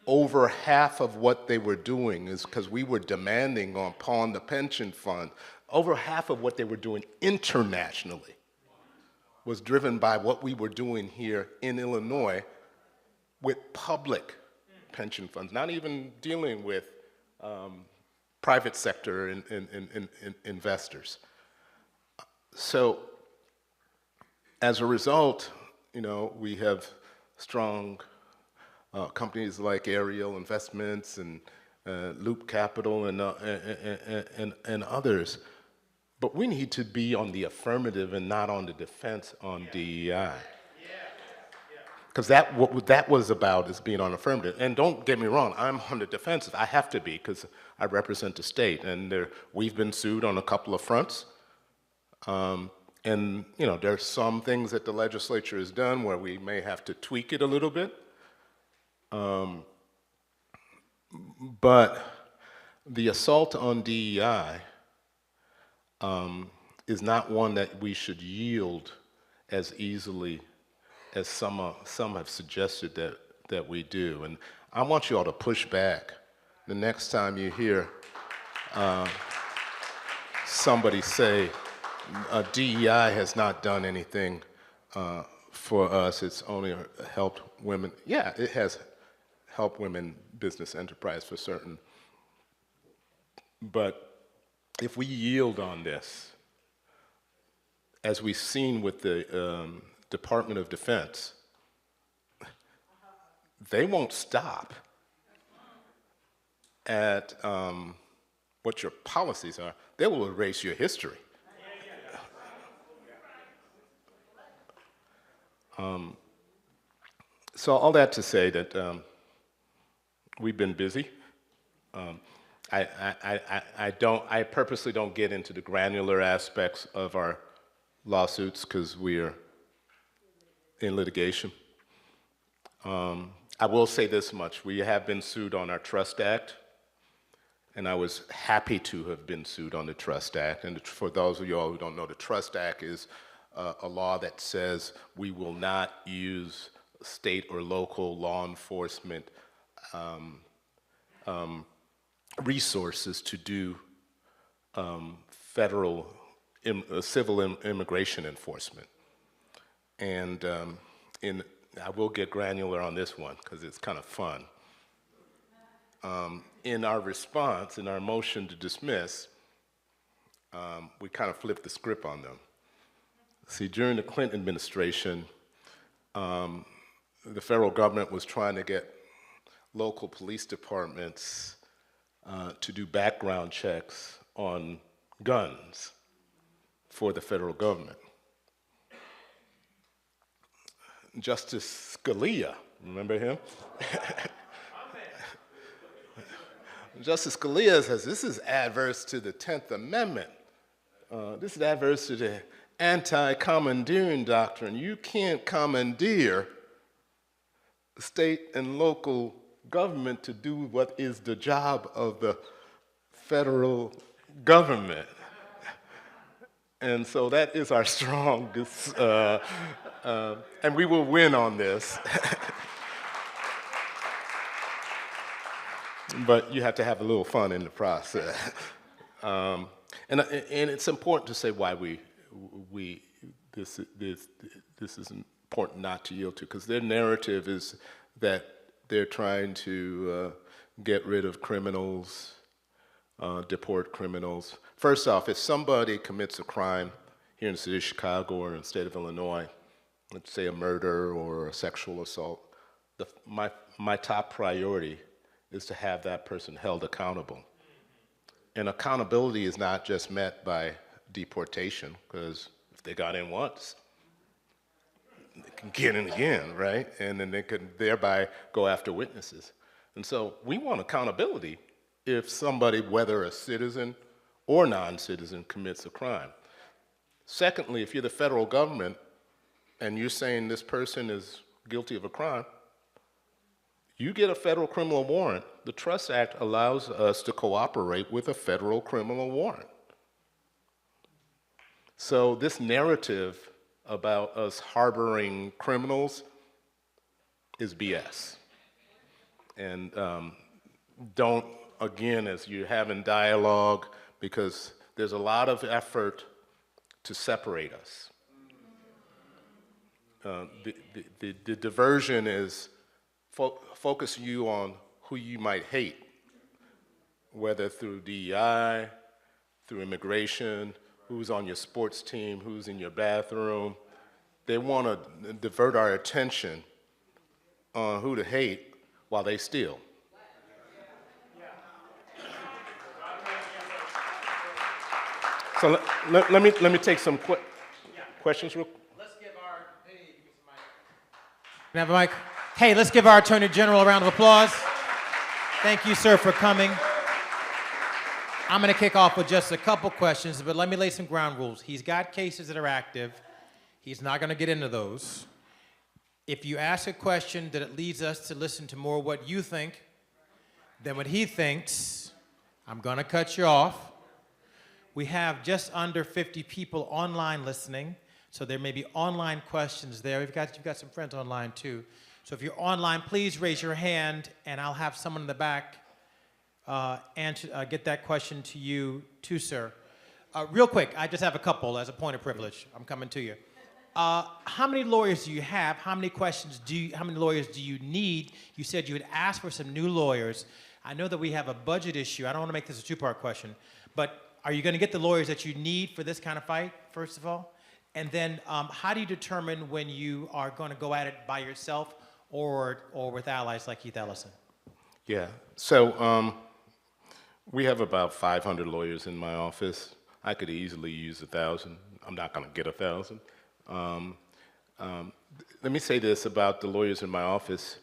Over half of what they were doing is because we were demanding upon the pension fund, over half of what they were doing internationally was driven by what we were doing here in Illinois with public pension funds, not even dealing with private sector investors. So as a result, we have strong companies like Ariel Investments and Loop Capital and others. But we need to be on the affirmative and not on the defense on DEI. Because what that was about is being on affirmative. And don't get me wrong, I'm on the defensive. I have to be because I represent the state. And we've been sued on a couple of fronts. And there's some things that the legislature has done where we may have to tweak it a little bit. But the assault on DEI is not one that we should yield as easily as some have suggested that we do. And I want you all to push back the next time you hear somebody say DEI has not done anything for us. It's only helped women. Yeah, it has helped women business enterprise for certain. But if we yield on this, as we've seen with the Department of Defense, they won't stop at what your policies are. They will erase your history. So all that to say that we've been busy. I purposely don't get into the granular aspects of our lawsuits because we're in litigation. I will say this much: we have been sued on our Trust Act, and I was happy to have been sued on the Trust Act. And for those of you all who don't know, the Trust Act is a law that says we will not use state or local law enforcement resources to do federal civil immigration enforcement. And I will get granular on this one because it's kind of fun. In our response, in our motion to dismiss, we kind of flipped the script on them. See, during the Clinton administration, the federal government was trying to get local police departments to do background checks on guns for the federal government. Justice Scalia, remember him? Justice Scalia says this is adverse to the 10th Amendment. This is adverse to the anti-commandeering doctrine. You can't commandeer state and local government to do what is the job of the federal government. And so that is our strongest, and we will win on this. But you have to have a little fun in the process. And it's important to say why this is important not to yield to, because their narrative is that they're trying to get rid of criminals, deport criminals. First off, if somebody commits a crime here in the city of Chicago or in the state of Illinois, let's say a murder or a sexual assault, my top priority is to have that person held accountable. And accountability is not just met by deportation, because if they got in once, they can get in again, right? And then they could thereby go after witnesses. And so we want accountability if somebody, whether a citizen or non-citizen, commits a crime. Secondly, if you're the federal government and you're saying this person is guilty of a crime, you get a federal criminal warrant. The Trust Act allows us to cooperate with a federal criminal warrant. So this narrative about us harboring criminals is BS. And don't, again, as you're having dialogue, because there's a lot of effort to separate us. The diversion is focus you on who you might hate, whether through DEI, through immigration, who's on your sports team, who's in your bathroom. They want to divert our attention on who to hate while they steal. So let me take some questions real quick. Let's give our, hey, give me some mic. Can I have a mic? Hey, let's give our Attorney General a round of applause. Thank you, sir, for coming. I'm going to kick off with just a couple questions, but let me lay some ground rules. He's got cases that are active. He's not going to get into those. If you ask a question that it leads us to listen to more what you think than what he thinks, I'm going to cut you off. We have just under 50 people online listening, so there may be online questions there. You've got some friends online, too. So if you're online, please raise your hand, and I'll have someone in the back get that question to you, too, sir. Real quick, I just have a couple as a point of privilege. I'm coming to you. How many lawyers do you have? How many lawyers do you need? You said you would ask for some new lawyers. I know that we have a budget issue. I don't want to make this a two-part question, but are you going to get the lawyers that you need for this kind of fight, first of all? And then how do you determine when you are going to go at it by yourself or with allies like Keith Ellison? Yeah, so we have about 500 lawyers in my office. I could easily use 1,000. I'm not going to get 1,000. Let me say this about the lawyers in my office.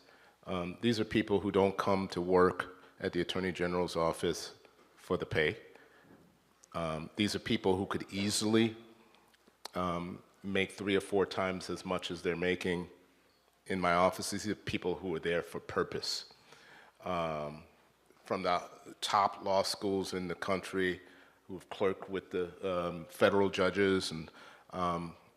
These are people who don't come to work at the Attorney General's office for the pay. These are people who could easily make 3 or 4 times as much as they're making in my office. These are people who are there for purpose. From the top law schools in the country, who've clerked with the federal judges, and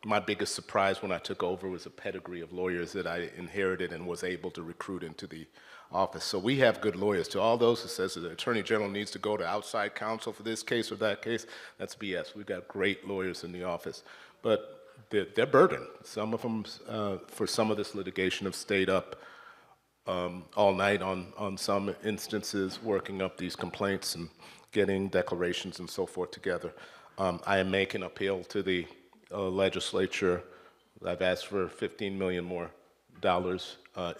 my biggest surprise when I took over was a pedigree of lawyers that I inherited and was able to recruit into the office. So we have good lawyers. To all those who says that the Attorney General needs to go to outside counsel for this case or that case, that's BS. We've got great lawyers in the office. But they're burdened. Some of them, for some of this litigation, have stayed up all night on some instances, working up these complaints and getting declarations and so forth together. I am making an appeal to the legislature. I've asked for $15 million more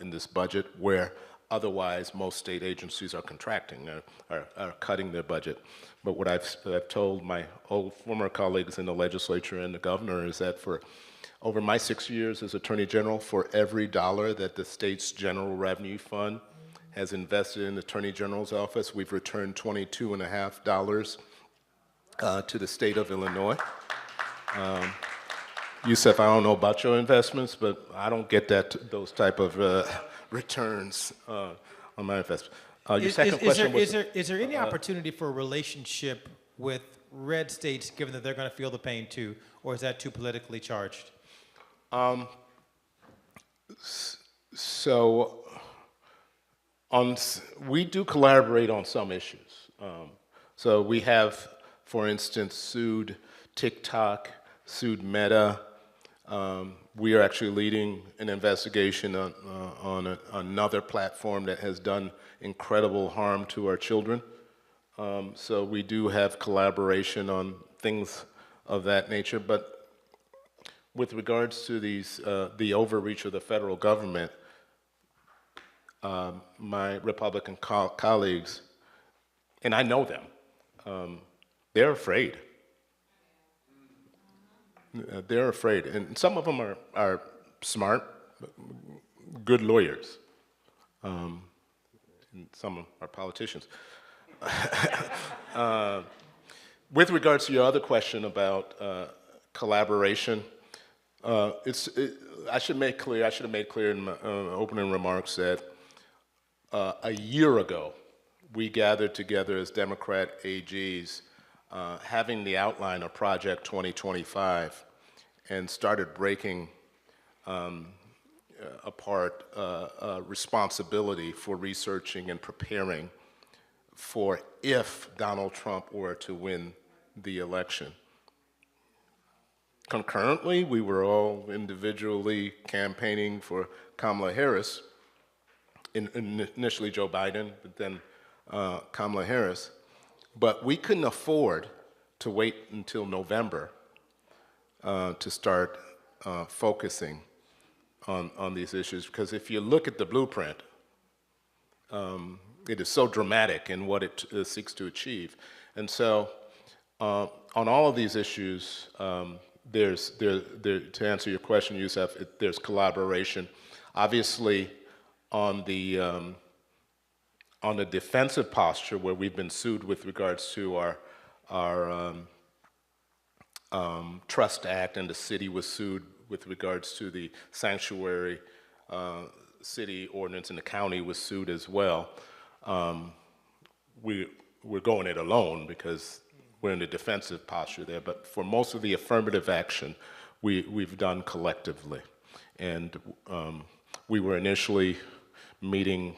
in this budget, where otherwise most state agencies are contracting, are cutting their budget. But what I've told my old former colleagues in the legislature and the governor is that for over my 6 years as Attorney General, for every dollar that the state's general revenue fund has invested in the Attorney General's office, we've returned $22.50 to the state of Illinois. Yusef, I don't know about your investments, but I don't get those type of returns on my investment. Your second question was... Is there any opportunity for a relationship with red states, given that they're going to feel the pain too, or is that too politically charged? We do collaborate on some issues. So we have, for instance, sued TikTok, sued Meta. We are actually leading an investigation on another platform that has done incredible harm to our children. So we do have collaboration on things of that nature. But with regards to the overreach of the federal government, my Republican colleagues, and I know them, they're afraid. They're afraid, and some of them are smart, good lawyers, and some are politicians. With regards to your other question about collaboration, I should have made clear in my opening remarks that a year ago, we gathered together as Democrat AGs, having the outline of Project 2025, and started breaking apart responsibility for researching and preparing for if Donald Trump were to win the election. Concurrently, we were all individually campaigning for Kamala Harris, initially Joe Biden, but then Kamala Harris. But we couldn't afford to wait until November to start focusing on these issues, because if you look at the blueprint, it is so dramatic in what it seeks to achieve. And so on all of these issues, to answer your question, Yusef, there's collaboration. Obviously, on the defensive posture, where we've been sued with regards to our Trust Act, and the city was sued with regards to the sanctuary city ordinance, and the county was sued as well. We're going it alone because we're in the defensive posture there, but for most of the affirmative action, we've done collectively. And we were initially meeting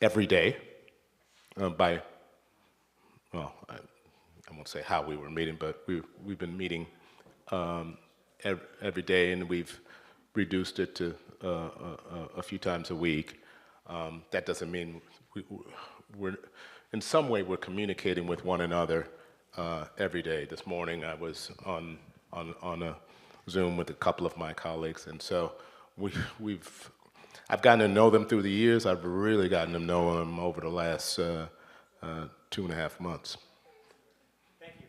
every day won't say how we were meeting, but we've been meeting every day, and we've reduced it to a few times a week. That doesn't mean we're in some way we're communicating with one another every day. This morning I was on a Zoom with a couple of my colleagues, and so I've gotten to know them through the years. I've really gotten to know them over the last 2.5 months. Thank you.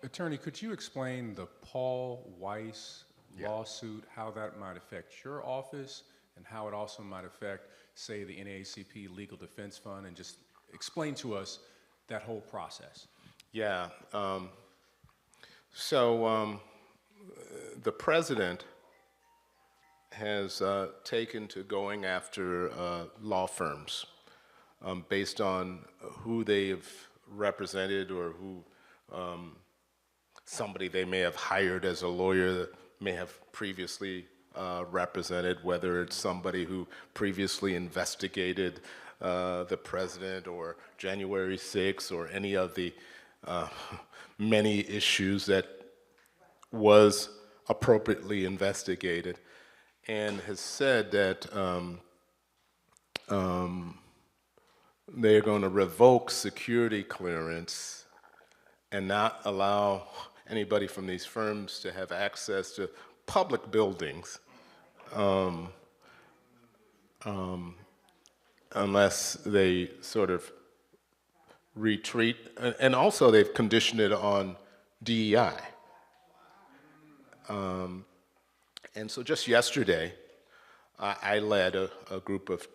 Attorney, could you explain the Paul Weiss lawsuit, how that might affect your office, and how it also might affect, say, the NAACP Legal Defense Fund, and just explain to us that whole process? Yeah. So the president has taken to going after law firms based on who they've represented or who somebody they may have hired as a lawyer that may have previously represented, whether it's somebody who previously investigated the president or January 6th or any of the many issues that was appropriately investigated, and has said that they're going to revoke security clearance and not allow anybody from these firms to have access to public buildings unless they sort of retreat. And also they've conditioned it on DEI. And so just yesterday, I led a group of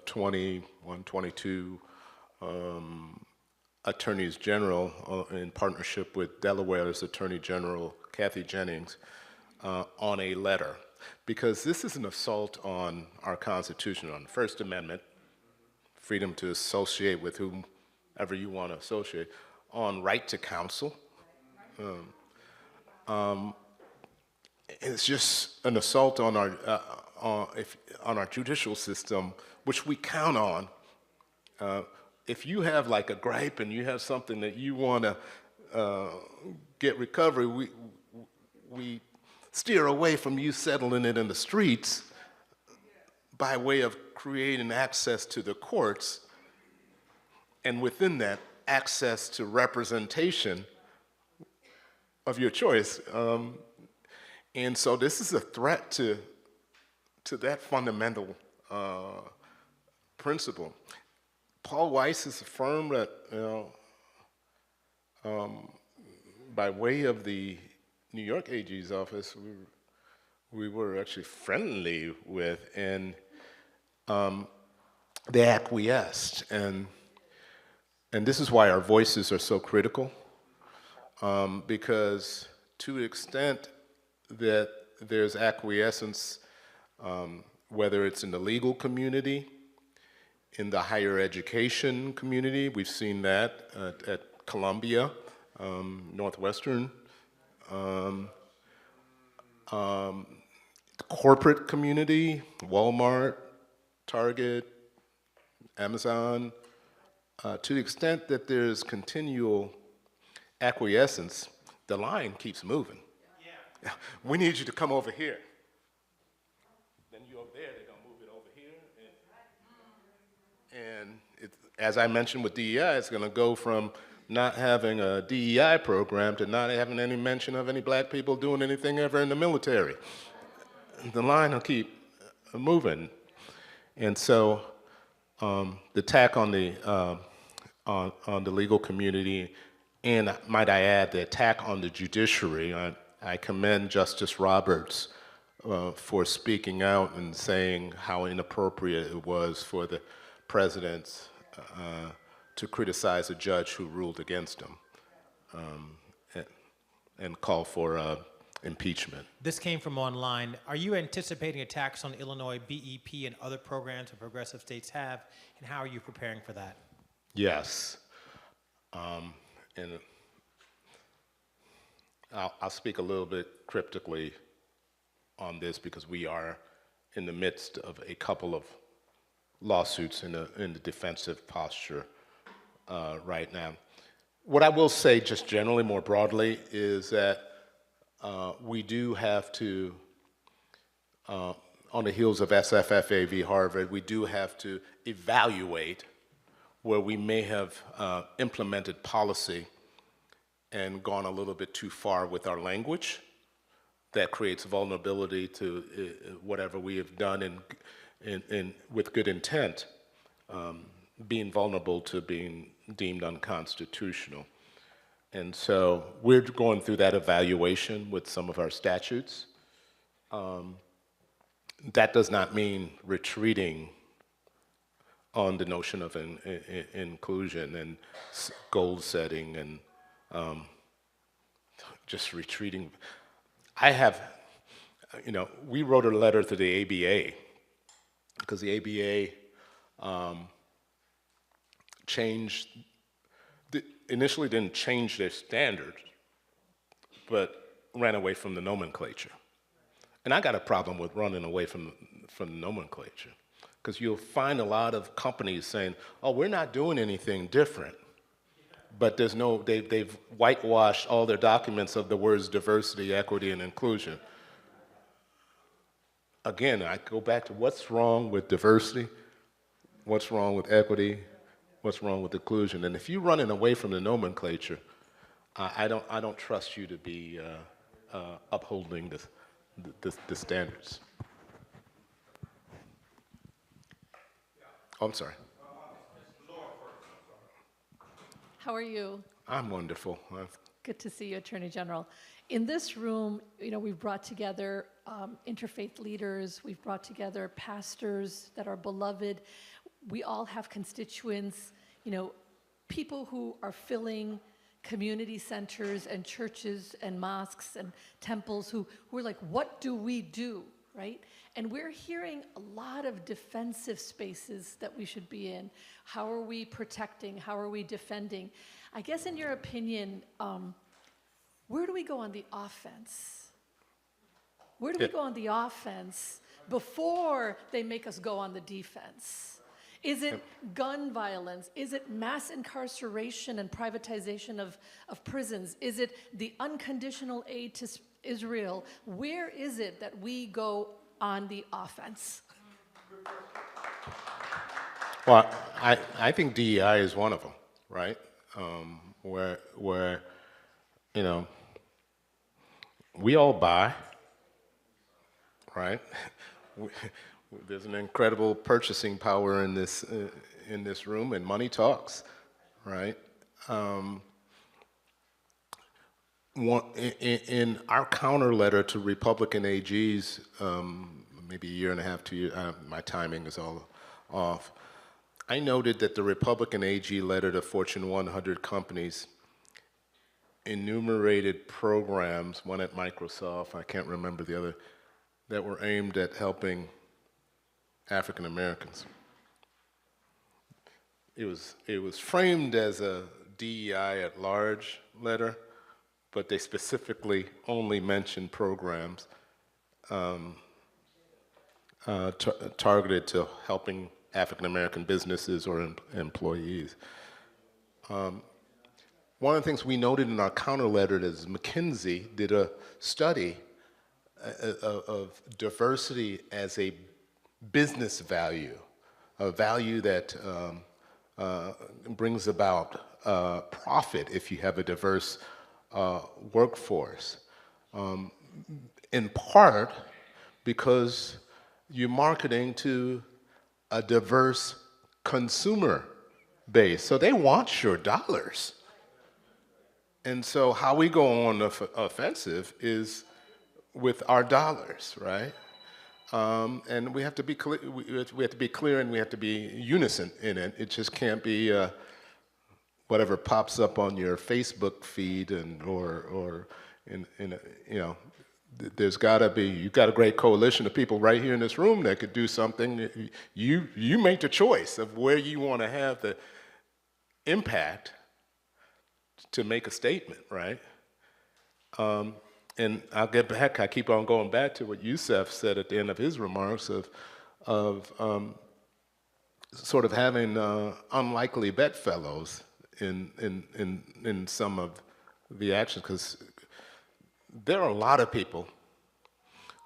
21, 22 attorneys general in partnership with Delaware's Attorney General Kathy Jennings on a letter, because this is an assault on our Constitution, on the First Amendment, freedom to associate with whomever you want to associate, on right to counsel. It's just an assault on our judicial system, which we count on. If you have like a gripe and you have something that you want to get recovery, we steer away from you settling it in the streets by way of creating access to the courts, and within that, access to representation of your choice. And so this is a threat to that fundamental principle. Paul Weiss is a firm that, by way of the New York AG's office, we were actually friendly with, and they acquiesced. And this is why our voices are so critical, because to the extent that there's acquiescence, whether it's in the legal community, in the higher education community, we've seen that at Columbia, Northwestern, corporate community, Walmart, Target, Amazon, to the extent that there's continual acquiescence, the line keeps moving. Yeah. We need you to come over here. Then you over there, they're going to move it over here. And as I mentioned with DEI, it's going to go from not having a DEI program to not having any mention of any black people doing anything ever in the military. The line will keep moving. And so the attack on the legal community, and might I add, the attack on the judiciary, I commend Justice Roberts for speaking out and saying how inappropriate it was for the president to criticize a judge who ruled against him and call for impeachment. This came from online. Are you anticipating attacks on Illinois BEP and other programs that progressive states have, and how are you preparing for that? Yes. And I'll speak a little bit cryptically on this because we are in the midst of a couple of lawsuits in the defensive posture right now. What I will say just generally more broadly is that we do have to, on the heels of SFFA v. Harvard, we do have to evaluate where we may have implemented policy and gone a little bit too far with our language that creates vulnerability to whatever we have done with good intent, being vulnerable to being deemed unconstitutional. And so we're going through that evaluation with some of our statutes. That does not mean retreating on the notion of inclusion and goal setting and just retreating. We wrote a letter to the ABA because the ABA initially didn't change their standards, but ran away from the nomenclature. And I got a problem with running away from the nomenclature, because you'll find a lot of companies saying, oh, we're not doing anything different. But they've whitewashed all their documents of the words diversity, equity, and inclusion. Again, I go back to what's wrong with diversity, what's wrong with equity, what's wrong with inclusion. And if you're running away from the nomenclature, I don't trust you to be upholding the standards. Oh, I'm sorry. How are you? I'm wonderful. Good to see you, Attorney General. In this room, we've brought together interfaith leaders, we've brought together pastors that are beloved. We all have constituents, people who are filling community centers and churches and mosques and temples who are like, what do we do, right? And we're hearing a lot of defensive spaces that we should be in. How are we protecting? How are we defending? I guess in your opinion, where do we go on the offense? Where do we go on the offense before they make us go on the defense? Is it gun violence? Is it mass incarceration and privatization of prisons? Is it the unconditional aid to Israel? Where is it that we go on the offense? Well, I think DEI is one of them, right? Where we all buy, right? There's an incredible purchasing power in this room, and money talks, right? In our counter letter to Republican AGs, maybe a year and a half, 2 years, my timing is all off, I noted that the Republican AG letter to Fortune 100 companies enumerated programs, one at Microsoft, I can't remember the other, that were aimed at helping African Americans. It was framed as a DEI at large letter, but they specifically only mentioned programs targeted to helping African American businesses or employees. One of the things we noted in our counter letter is McKinsey did a study of diversity as a business value, a value that brings about profit if you have a diverse workforce. In part because you're marketing to a diverse consumer base, so they want your dollars. And so how we go on the offensive is with our dollars, right? And we have to be clear. We have to be clear, and we have to be unison in it. It just can't be whatever pops up on your Facebook feed, or there's got to be. You've got a great coalition of people right here in this room that could do something. You make the choice of where you want to have the impact to make a statement, right? And I'll get back, I keep on going back to what Youssef said at the end of his remarks of sort of having unlikely bedfellows in some of the actions, because there are a lot of people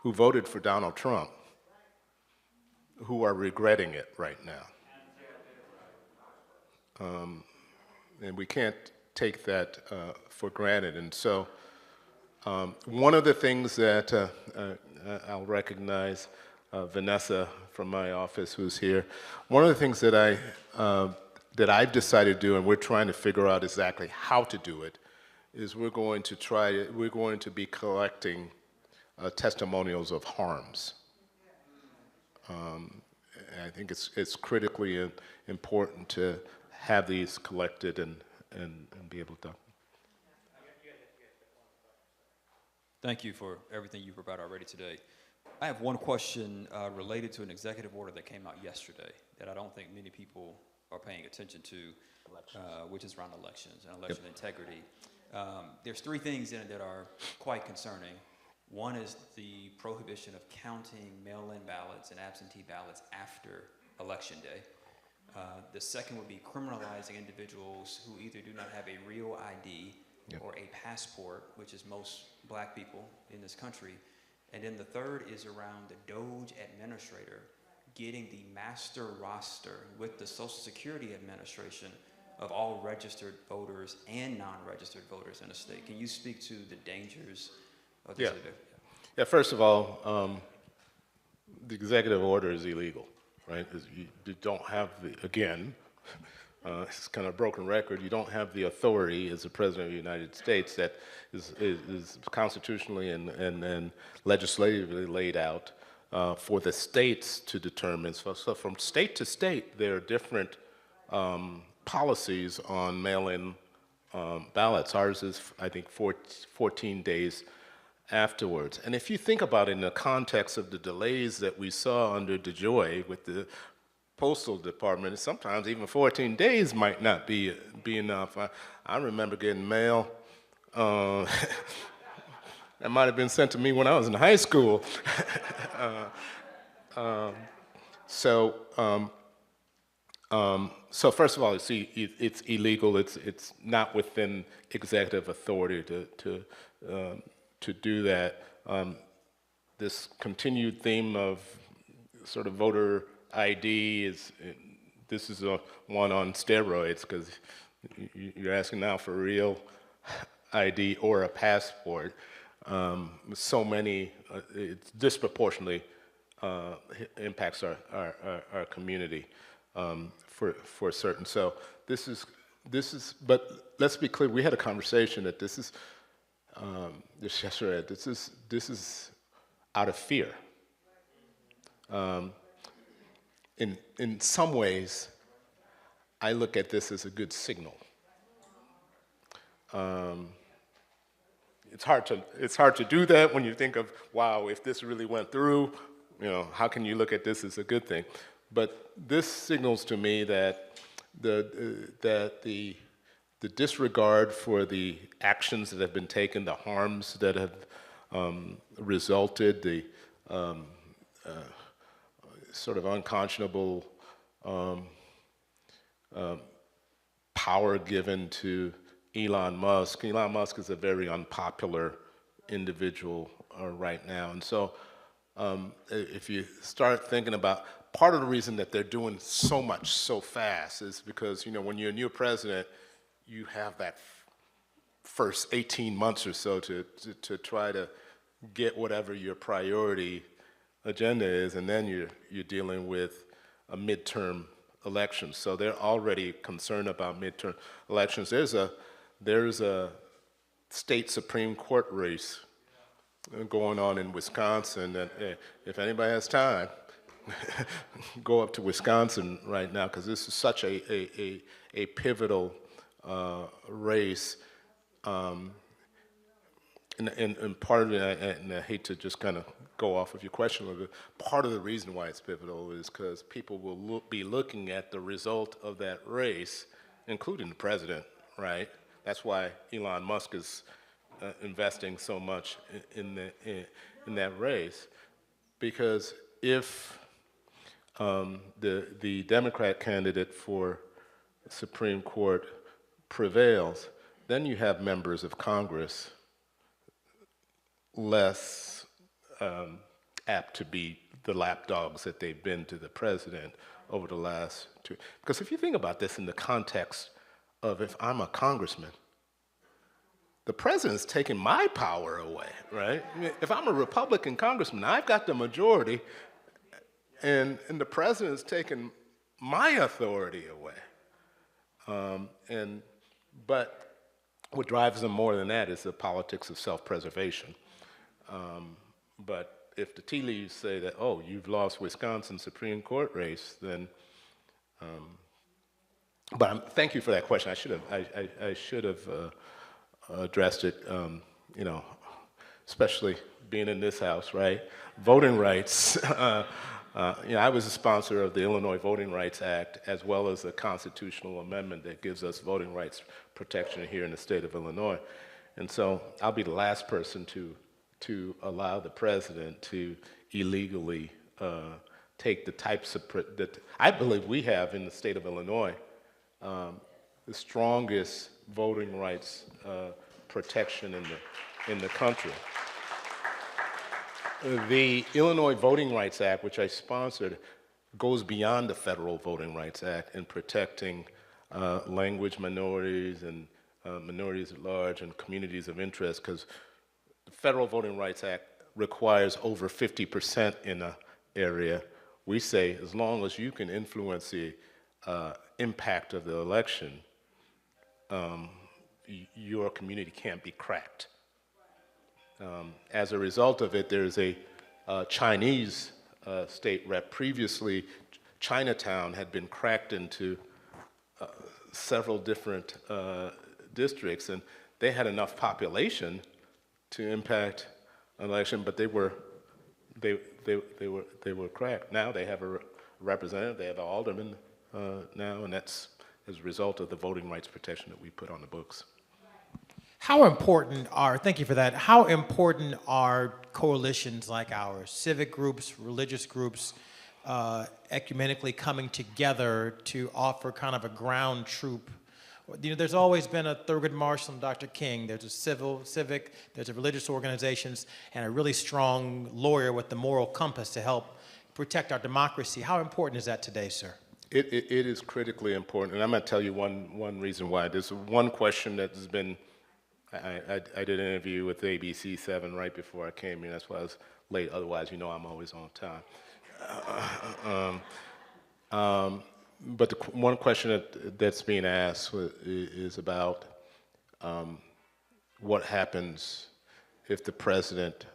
who voted for Donald Trump who are regretting it right now. And we can't take that for granted. And so one of the things that I'll recognize Vanessa from my office who's here. One of the things that I've decided to do, and we're trying to figure out exactly how to do it, is we're going to be collecting testimonials of harms. I think it's critically important to have these collected and be able to. Thank you for everything you provided already today. I have one question related to an executive order that came out yesterday that I don't think many people are paying attention to, which is around elections and election integrity. There's three things in it that are quite concerning. One is the prohibition of counting mail-in ballots and absentee ballots after Election Day. The second would be criminalizing individuals who either do not have a real ID or a passport, which is most black people in this country. And then the third is around the DOJ administrator getting the master roster with the Social Security Administration of all registered voters and non-registered voters in the state. Can you speak to the dangers of this? Yeah, first of all, the executive order is illegal, right? You don't have it's kind of a broken record, you don't have the authority as the President of the United States that is constitutionally and legislatively laid out for the states to determine. So from state to state, there are different policies on mail-in ballots. Ours is, I think, 14 days afterwards. And if you think about it in the context of the delays that we saw under DeJoy with the Postal Department, sometimes even 14 days might not be enough. I remember getting mail that might have been sent to me when I was in high school. So first of all, see, it's illegal. It's not within executive authority to do that. This continued theme of sort of voter ID this is one on steroids, because you're asking now for a real ID or a passport. So many, it disproportionately impacts our community for certain. So this is, but let's be clear, we had a conversation that this is, yesterday, this is out of fear. In some ways, I look at this as a good signal. It's hard to do that when you think of, wow, if this really went through, how can you look at this as a good thing? But this signals to me that the disregard for the actions that have been taken, the harms that have resulted, the sort of unconscionable power given to Elon Musk. Elon Musk is a very unpopular individual right now. And so if you start thinking about, part of the reason that they're doing so much so fast is because, when you're a new president, you have that first 18 months or so to try to get whatever your priority agenda is, and then you're dealing with a midterm election. So they're already concerned about midterm elections. There's a state Supreme Court race going on in Wisconsin that if anybody has time, go up to Wisconsin right now, because this is such a pivotal race. And part of it, and I hate to just kind of go off of your question a little bit, part of the reason why it's pivotal is because people will be looking at the result of that race, including the president, right? That's why Elon Musk is investing so much in that race, because if the Democrat candidate for Supreme Court prevails, then you have members of Congress less apt to be the lapdogs that they've been to the president over the last two. Because if you think about this in the context of if I'm a congressman, the president's taking my power away, right? I mean, if I'm a Republican congressman, I've got the majority, and the president's taking my authority away. But what drives them more than that is the politics of self-preservation. But if the tea leaves say that, oh, you've lost Wisconsin Supreme Court race, then, thank you for that question. I should have addressed it, especially being in this house, right? Voting rights. I was a sponsor of the Illinois Voting Rights Act, as well as a constitutional amendment that gives us voting rights protection here in the state of Illinois. And so I'll be the last person to allow the president to illegally take the types of, that I believe we have in the state of Illinois, the strongest voting rights protection in the country. The Illinois Voting Rights Act, which I sponsored, goes beyond the Federal Voting Rights Act in protecting language minorities and minorities at large and communities of interest, because the Federal Voting Rights Act requires over 50% in an area. We say as long as you can influence the impact of the election, your community can't be cracked. As a result of it, there's a Chinese state rep. Previously, Chinatown had been cracked into several different districts, and they had enough population to impact an election, but they were cracked. Now they have a representative, they have an alderman now, and that's as a result of the voting rights protection that we put on the books. How important thank you for that, how important are coalitions like ours, civic groups, religious groups, ecumenically coming together to offer kind of a ground troop? There's always been a Thurgood Marshall and Dr. King. There's a civic, there's a religious organizations, and a really strong lawyer with the moral compass to help protect our democracy. How important is that today, sir? It is critically important, and I'm going to tell you one reason why. There's one question that has been, I did an interview with ABC 7 right before I came here. That's why I was late. Otherwise, I'm always on time. But the one question that's being asked is about what happens if the president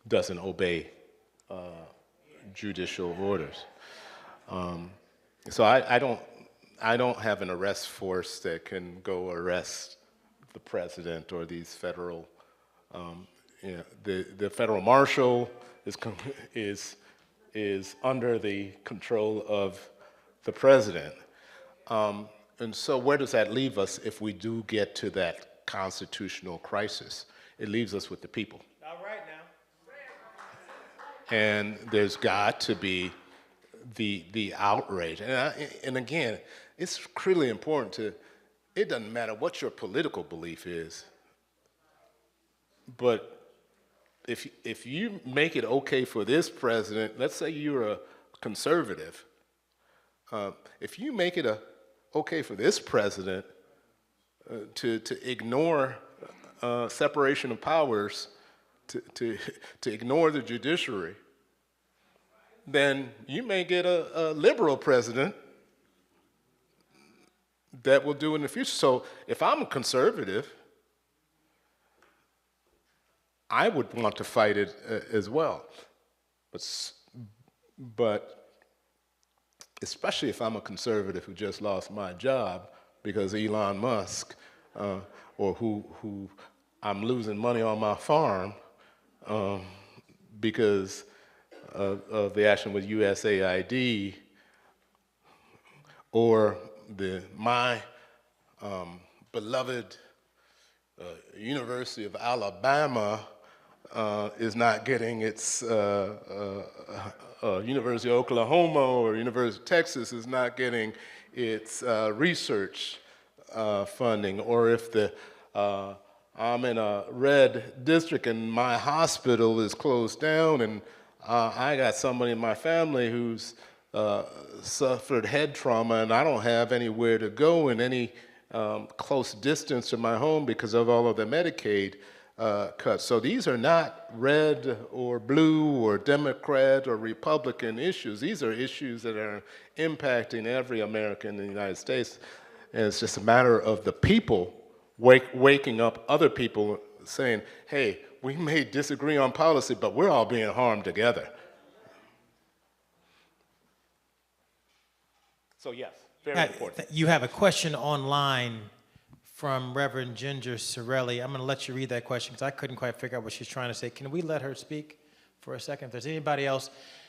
doesn't obey judicial orders. So I don't have an arrest force that can go arrest the president or these federal. The federal marshal is under the control of the president. And so where does that leave us if we do get to that constitutional crisis? It leaves us with the people. All right now. And there's got to be the outrage. And again, it's critically important it doesn't matter what your political belief is, but if you make it okay for this president, let's say you're a conservative, if you make it okay for this president to ignore separation of powers, to ignore the judiciary, then you may get a liberal president that will do in the future. So if I'm a conservative, I would want to fight it as well. But especially if I'm a conservative who just lost my job because Elon Musk, or who I'm losing money on my farm because of the action with USAID, or my beloved University of Alabama is not getting its University of Oklahoma or University of Texas is not getting its research funding, or if I'm in a red district and my hospital is closed down, and I got somebody in my family who's suffered head trauma, and I don't have anywhere to go in any close distance to my home because of all of the Medicaid cuts. So these are not red or blue or Democrat or Republican issues. These are issues that are impacting every American in the United States. And it's just a matter of the people waking up other people saying, hey, we may disagree on policy, but we're all being harmed together. So yes, very important. You have a question online from Reverend Ginger Sorelli. I'm going to let you read that question because I couldn't quite figure out what she's trying to say. Can we let her speak for a second? If there's anybody else,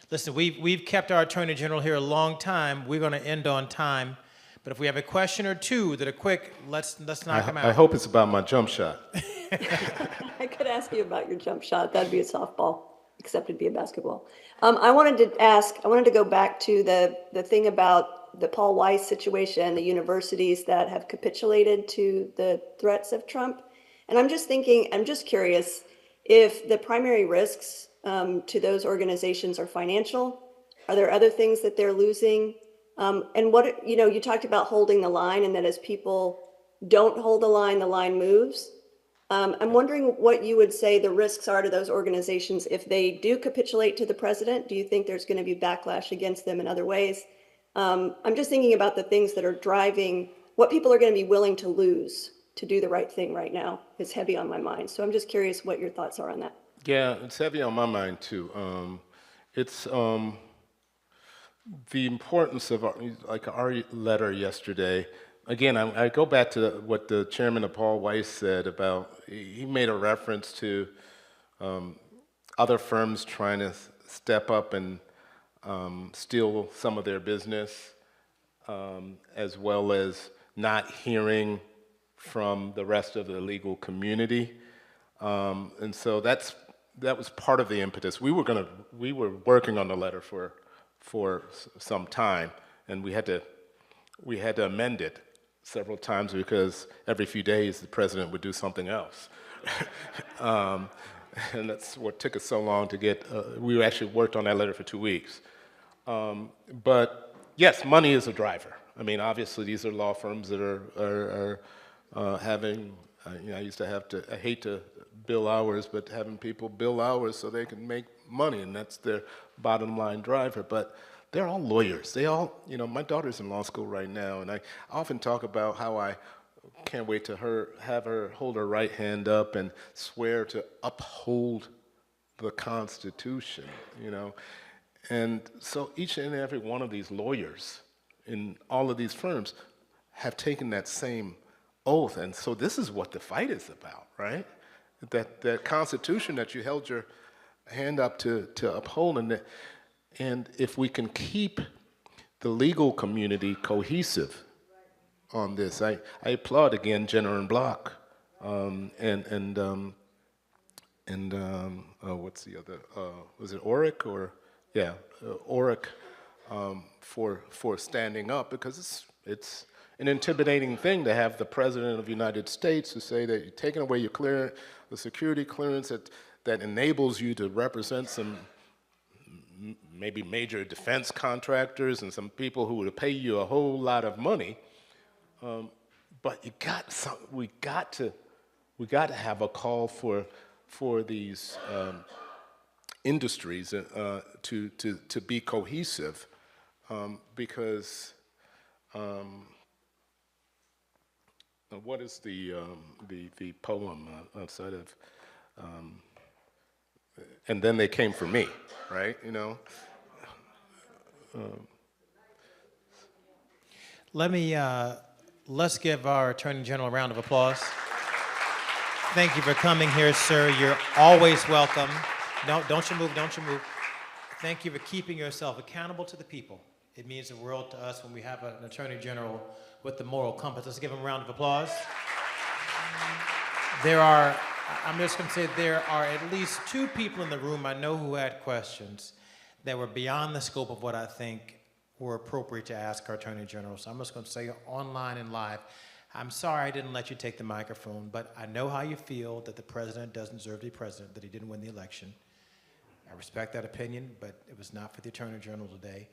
listen, we've kept our Attorney General here a long time. We're going to end on time. But if we have a question or two that are quick, let's knock them out. I hope it's about my jump shot. I could ask you about your jump shot. That'd be a softball, except it'd be a basketball. I wanted to go back to the thing about the Paul Weiss situation, the universities that have capitulated to the threats of Trump. And I'm just curious if the primary risks to those organizations are financial. Are there other things that they're losing? And what, you talked about holding the line, and that as people don't hold the line moves. I'm wondering what you would say the risks are to those organizations if they do capitulate to the president. Do you think there's going to be backlash against them in other ways? I'm just thinking about the things that are driving what people are going to be willing to lose to do the right thing right now is heavy on my mind. So I'm just curious what your thoughts are on that. Yeah, it's heavy on my mind too. It's the importance of our letter yesterday. Again, I go back to what the chairman of Paul Weiss said about, he made a reference to other firms trying to step up and steal some of their business, as well as not hearing from the rest of the legal community. And so that was part of the impetus. We were working on the letter for some time, and we had to amend it several times because every few days the president would do something else. And that's what took us so long to get, we actually worked on that letter for 2 weeks. But yes, money is a driver. I mean, obviously these are law firms that are having, I hate to bill hours, but having people bill hours so they can make money, and that's their bottom line driver. But they're all lawyers. They all, my daughter's in law school right now, and I often talk about how I can't wait to have her hold her right hand up and swear to uphold the Constitution, And so each and every one of these lawyers in all of these firms have taken that same oath. And so this is what the fight is about, right? That Constitution that you held your hand up to uphold. And if we can keep the legal community cohesive on this, I applaud again Jenner and Block and what's the other? Was it Oric or yeah, Oric for standing up, because it's an intimidating thing to have the president of the United States to say that you're taking away your the security clearance that enables you to represent some maybe major defense contractors and some people who would pay you a whole lot of money. But we got to have a call for these industries to be cohesive, because what is the poem outside of and then they came for me, right? Let's give our Attorney General a round of applause. Thank you for coming here, sir. You're always welcome. No, don't you move. Thank you for keeping yourself accountable to the people. It means the world to us when we have an Attorney General with the moral compass. Let's give him a round of applause. I'm just going to say there are at least 2 people in the room I know who had questions that were beyond the scope of what I think were appropriate to ask our Attorney General. So I'm just going to say online and live, I'm sorry I didn't let you take the microphone, but I know how you feel that the president doesn't deserve to be president, that he didn't win the election. I respect that opinion, but it was not for the Attorney General today.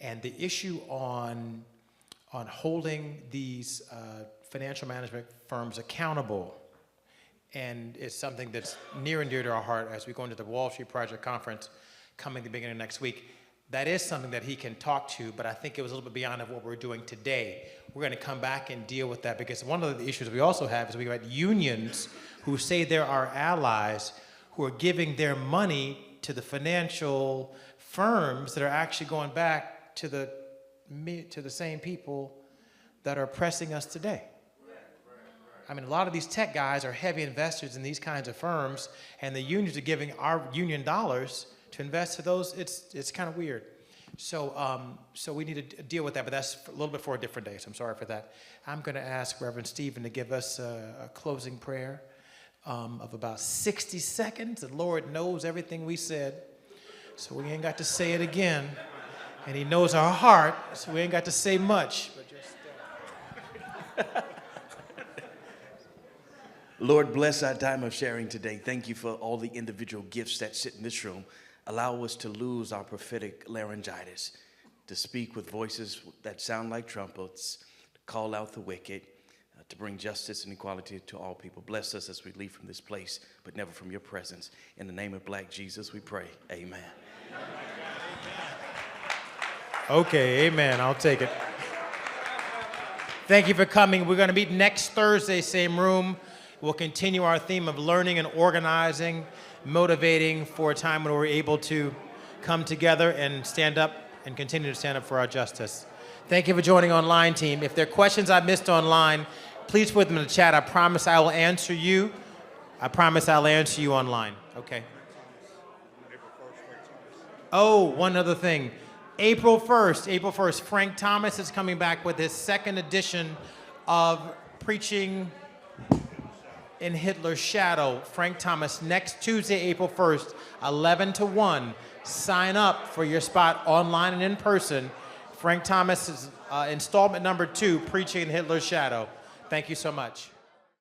And the issue on holding these financial management firms accountable, and it's something that's near and dear to our heart as we go into the Wall Street Project Conference coming the beginning of next week. That is something that he can talk to, but I think it was a little bit beyond of what we're doing today. We're going to come back and deal with that, because one of the issues we also have is we have unions who say they're our allies, who are giving their money to the financial firms that are actually going back to the same people that are oppressing us today. I mean, a lot of these tech guys are heavy investors in these kinds of firms, and the unions are giving our union dollars to invest to those. It's kind of weird. So we need to deal with that, but that's a little bit for a different day, so I'm sorry for that. I'm going to ask Reverend Stephen to give us a closing prayer of about 60 seconds. The Lord knows everything we said, so we ain't got to say it again. And he knows our heart, so we ain't got to say much. But just, Lord, bless our time of sharing today. Thank you for all the individual gifts that sit in this room. Allow us to lose our prophetic laryngitis, to speak with voices that sound like trumpets, to call out the wicked, to bring justice and equality to all people. Bless us as we leave from this place, but never from your presence. In the name of Black Jesus, we pray. Amen. okay, amen. I'll take it. Thank you for coming. We're going to meet next Thursday, same room. We'll continue our theme of learning and organizing, motivating for a time when we're able to come together and stand up and continue to stand up for our justice. Thank you for joining online, team. If there are questions I missed online, please put them in the chat. I promise I will answer you. I promise I'll answer you online. Okay. Oh, one other thing. April 1st, Frank Thomas is coming back with his second edition of Preaching in Hitler's Shadow. Frank Thomas, next Tuesday, April 1st, 11 to 1. Sign up for your spot online and in person. Frank Thomas' installment number 2, Preaching in Hitler's Shadow. Thank you so much.